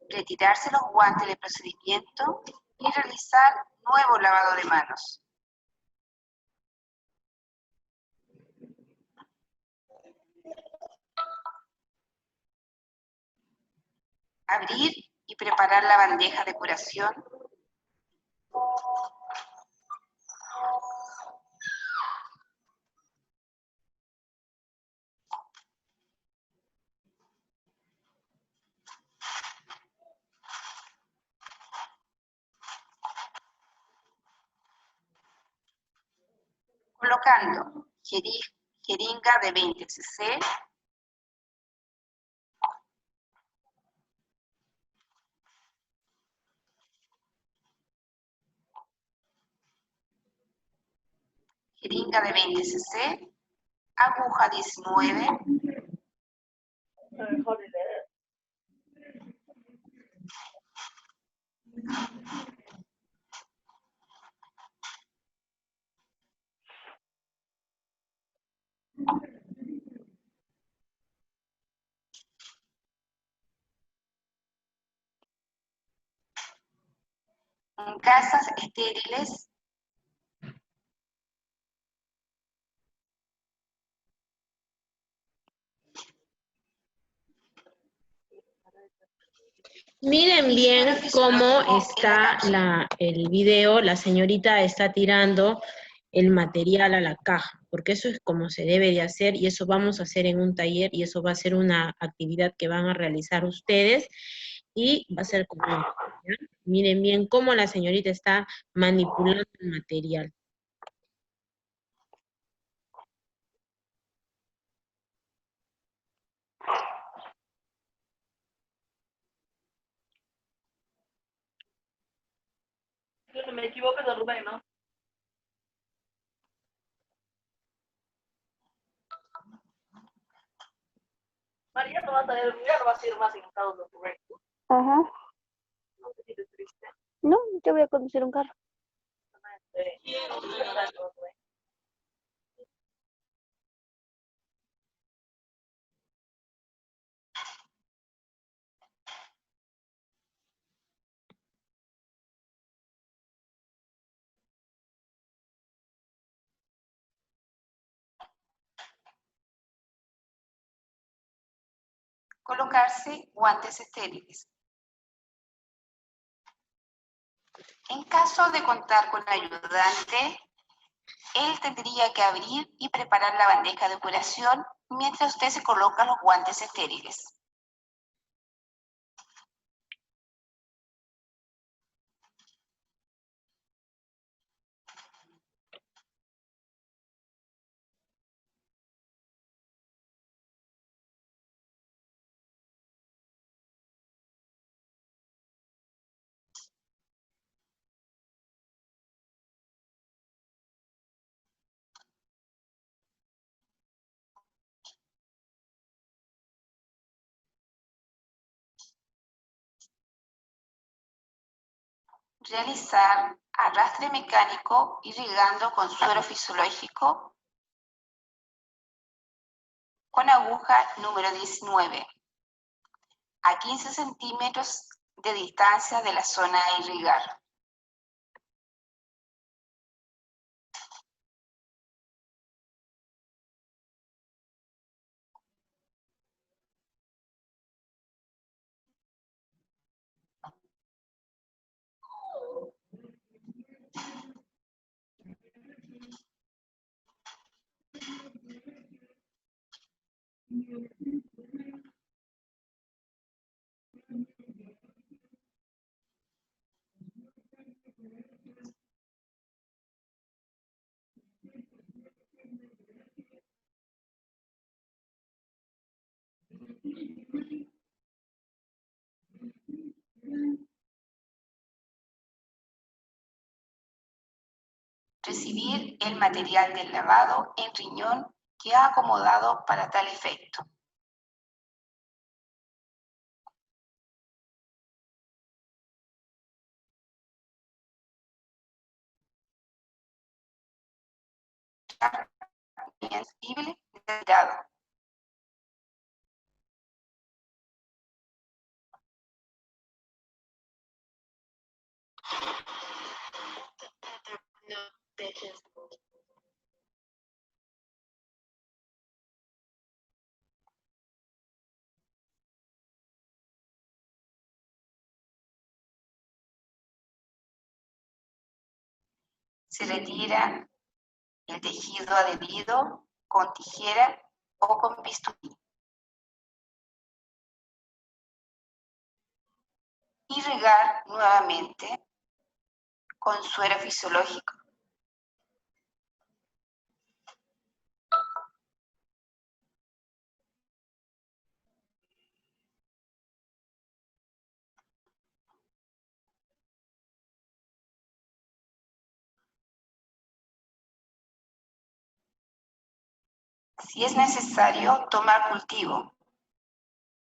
Retirarse los guantes de procedimiento y realizar nuevo lavado de manos. Abrir y preparar la bandeja de curación. Colocando jeringa de 20 cc. Jeringa de 20 cc, aguja 19, gasas estériles, Miren bien cómo está el video, la señorita está tirando el material a la caja, porque eso es como se debe de hacer y eso vamos a hacer en un taller y eso va a ser una actividad que van a realizar ustedes y va a ser como, ¿ya? Miren bien cómo la señorita está manipulando el material. Me equivoco de Rubén, ¿no? María no va a saber, ya no va a ser más en estado de Rubén. Ajá. No te sientes triste. No, yo voy a conducir un carro. colocarse guantes estériles. En caso de contar con ayudante, él tendría que abrir y preparar la bandeja de curación mientras usted se coloca los guantes estériles. realizar arrastre mecánico irrigando con suero fisiológico con aguja número 19 a 15 centímetros de distancia de la zona a irrigar. Recibir el material del lavado en riñón que ha acomodado para tal efecto. Bien sensible, retirado. Se retira el tejido adherido con tijera o con bisturí. Y regar nuevamente con suero fisiológico. Si es necesario tomar cultivo,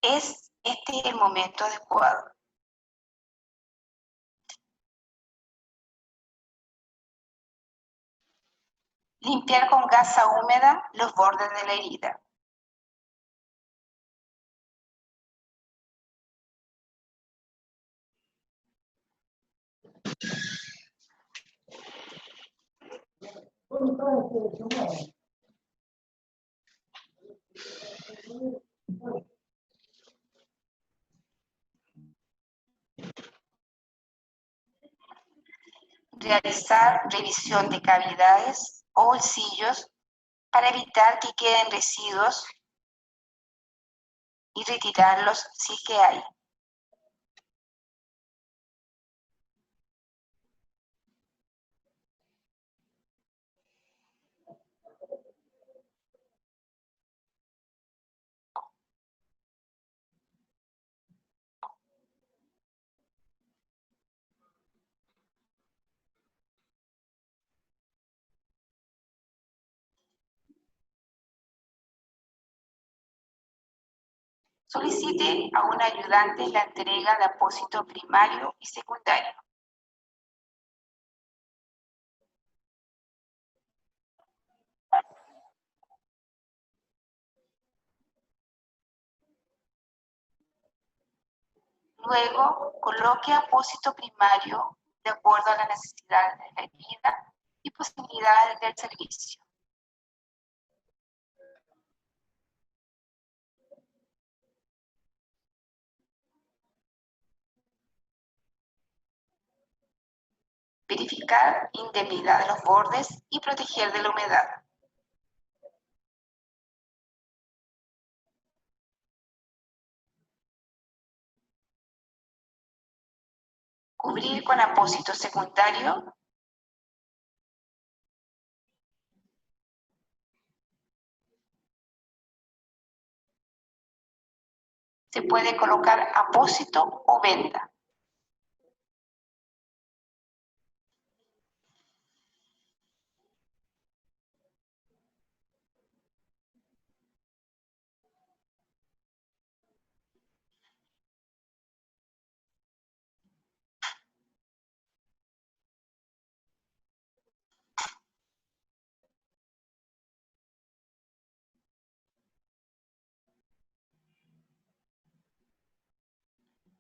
es este el momento adecuado. Limpiar con gasa húmeda los bordes de la herida. Realizar revisión de cavidades o bolsillos para evitar que queden residuos y retirarlos si es que hay. Solicite a un ayudante la entrega de apósito primario y secundario. Luego, coloque apósito primario de acuerdo a la necesidad de la herida y posibilidades del servicio. Verificar indemnidad de los bordes y proteger de la humedad. Cubrir con apósito secundario. Se puede colocar apósito o venda.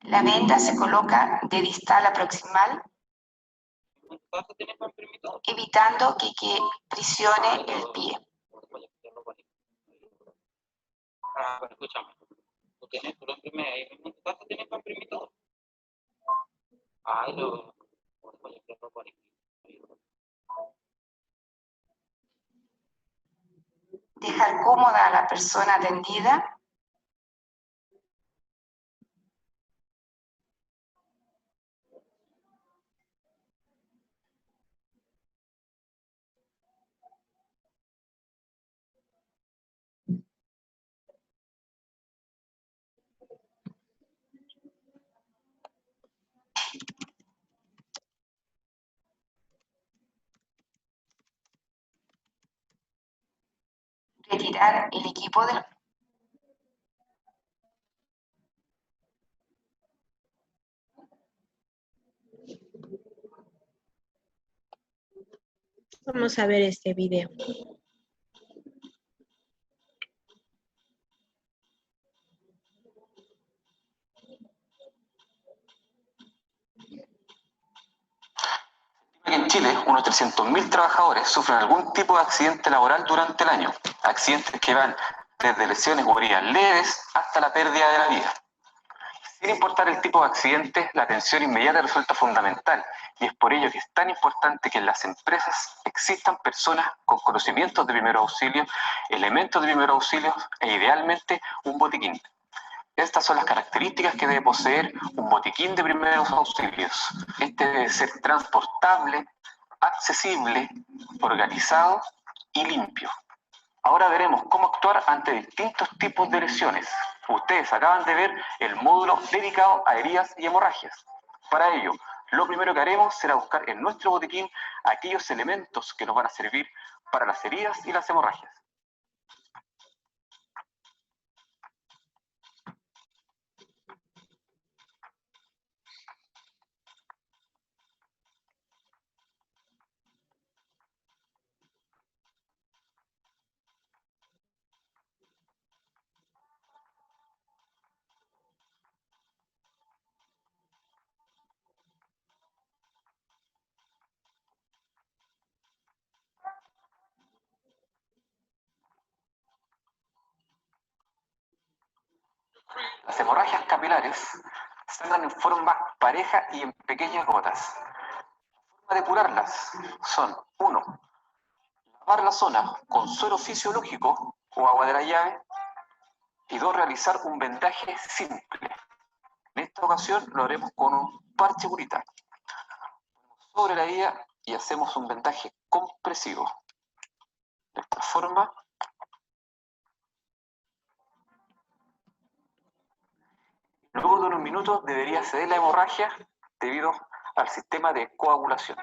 La venda se coloca de distal a proximal, evitando que prisione el pie. Escúchame. ¿Tú lo imprimes ahí mismo en tu casa? ¿Tienes para imprimir todo? Ay, lo... Dejar cómoda a la persona atendida. Retirar el equipo del... Vamos a ver este video. En Chile, unos 300.000 trabajadores sufren algún tipo de accidente laboral durante el año. Accidentes que van desde lesiones o heridas leves hasta la pérdida de la vida. Sin importar el tipo de accidente, la atención inmediata resulta fundamental y es por ello que es tan importante que en las empresas existan personas con conocimientos de primer auxilio, elementos de primer auxilio e idealmente un botiquín. Estas son las características que debe poseer un botiquín de primeros auxilios. Este debe ser transportable, accesible, organizado y limpio. Ahora veremos cómo actuar ante distintos tipos de lesiones. Ustedes acaban de ver el módulo dedicado a heridas y hemorragias. Para ello, lo primero que haremos será buscar en nuestro botiquín aquellos elementos que nos van a servir para las heridas y las hemorragias. Las hemorragias capilares sangran en forma pareja y en pequeñas gotas. La forma de curarlas son: 1. Lavar la zona con suero fisiológico o agua de la llave. Y 2. Realizar un vendaje simple. En esta ocasión lo haremos con un parche curita. Sobre la herida y hacemos un vendaje compresivo. De esta forma. Luego de unos minutos debería ceder la hemorragia debido al sistema de coagulación.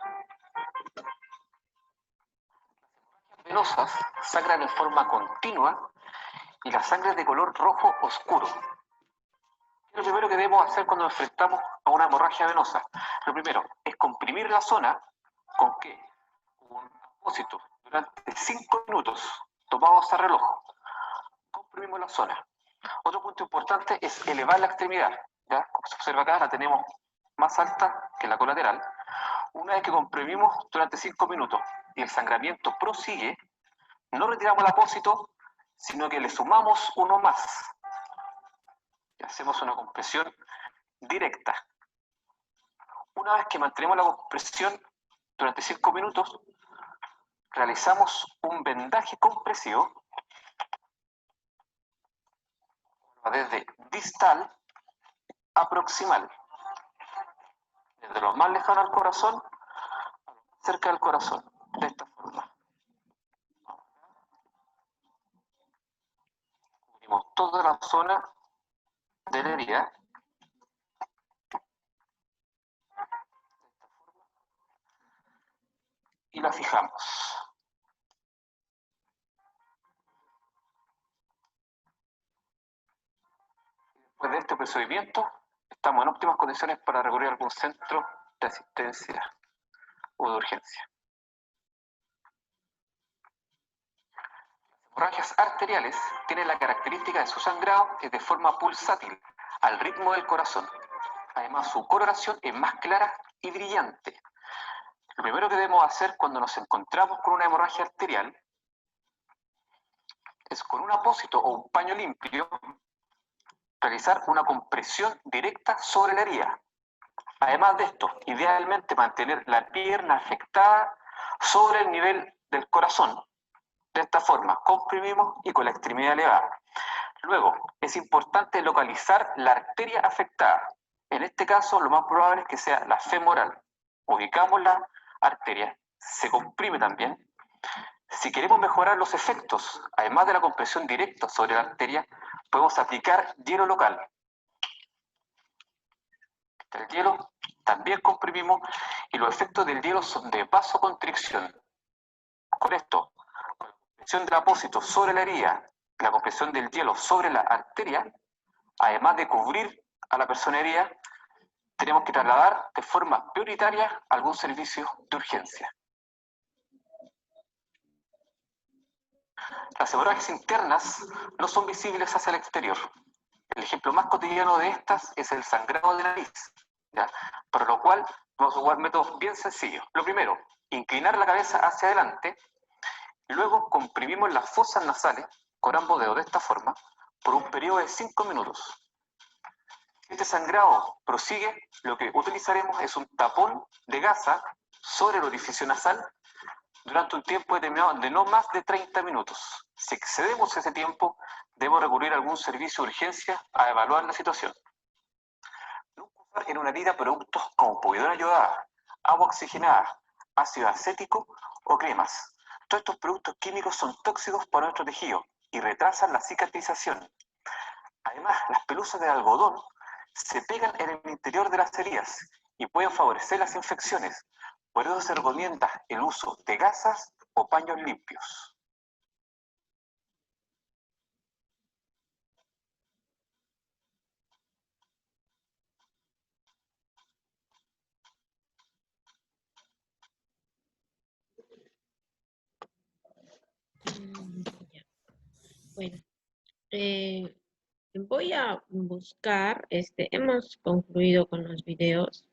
Las venosas sangran en forma continua y la sangre es de color rojo oscuro. Lo primero que debemos hacer cuando nos enfrentamos a una hemorragia venosa, lo primero es comprimir la zona. ¿Con qué? Con un apósito durante 5 minutos, tomados a reloj. Comprimimos la zona. Otro punto importante es elevar la extremidad. ¿Ya? Como se observa acá, la tenemos más alta que la colateral. Una vez que comprimimos durante 5 minutos y el sangramiento prosigue, no retiramos el apósito, sino que le sumamos uno más. Y hacemos una compresión directa. Una vez que mantenemos la compresión durante 5 minutos, realizamos un vendaje compresivo desde distal a proximal, desde lo más lejano al corazón a lo más cerca del corazón, de esta forma. Cubrimos toda la zona de la herida. Y la fijamos. Después de este procedimiento, estamos en óptimas condiciones para recurrir a algún centro de asistencia o de urgencia. Las hemorragias arteriales tienen la característica de su sangrado es de forma pulsátil, al ritmo del corazón. Además, su coloración es más clara y brillante. Lo primero que debemos hacer cuando nos encontramos con una hemorragia arterial es, con un apósito o un paño limpio, realizar una compresión directa sobre la herida. Además de esto, idealmente mantener la pierna afectada sobre el nivel del corazón. De esta forma, comprimimos y con la extremidad elevada. Luego, es importante localizar la arteria afectada. En este caso, lo más probable es que sea la femoral. Ubicamos la arteria, se comprime también. Si queremos mejorar los efectos, además de la compresión directa sobre la arteria, podemos aplicar hielo local. El hielo también comprimimos y los efectos del hielo son de vasoconstricción. Con esto, con la compresión del apósito sobre la herida, la compresión del hielo sobre la arteria, además de cubrir a la persona herida, tenemos que trasladar de forma prioritaria algún servicio de urgencia. Las hemorragias internas no son visibles hacia el exterior. El ejemplo más cotidiano de estas es el sangrado de nariz, ¿ya? Por lo cual vamos a jugar métodos bien sencillos. Lo primero, inclinar la cabeza hacia adelante, y luego comprimimos las fosas nasales con ambos dedos de esta forma por un periodo de 5 minutos. Si este sangrado prosigue, lo que utilizaremos es un tapón de gasa sobre el orificio nasal durante un tiempo determinado de no más de 30 minutos. Si excedemos ese tiempo, debemos recurrir a algún servicio de urgencia a evaluar la situación. Nunca usar en una herida productos como povidona yodada, agua oxigenada, ácido acético o cremas. Todos estos productos químicos son tóxicos para nuestro tejido y retrasan la cicatrización. Además, las pelusas de algodón se pegan en el interior de las heridas y pueden favorecer las infecciones. Por eso se recomienda el uso de gasas o paños limpios. Bueno, voy a buscar, hemos concluido con los videos.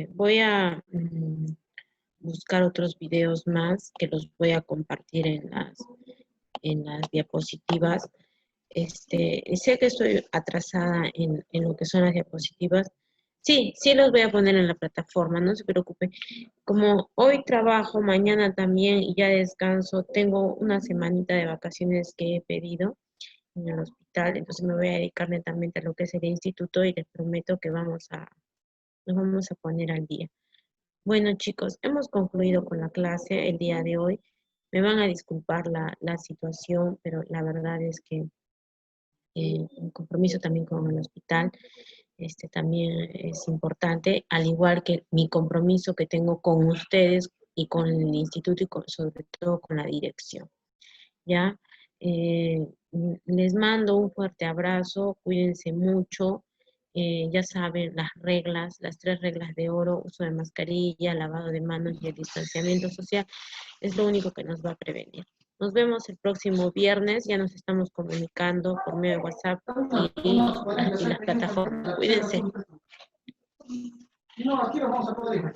Voy a buscar otros videos más que los voy a compartir en las diapositivas. Sé que estoy atrasada en lo que son las diapositivas. Sí, los voy a poner en la plataforma, no se preocupe. Como hoy trabajo, mañana también y ya descanso, tengo una semanita de vacaciones que he pedido en el hospital, entonces me voy a dedicar netamente a lo que es el instituto y les prometo que nos vamos a poner al día. Bueno, chicos, hemos concluido con la clase el día de hoy. Me van a disculpar la situación, pero la verdad es que un compromiso también con el hospital también es importante, al igual que mi compromiso que tengo con ustedes y con el instituto y sobre todo con la dirección. ¿Ya? Les mando un fuerte abrazo, cuídense mucho. Ya saben las reglas, las 3 reglas de oro: uso de mascarilla, lavado de manos y el distanciamiento social, es lo único que nos va a prevenir. Nos vemos el próximo viernes, ya nos estamos comunicando por medio de WhatsApp y la plataforma. Cuídense. No, aquí lo vamos a poder.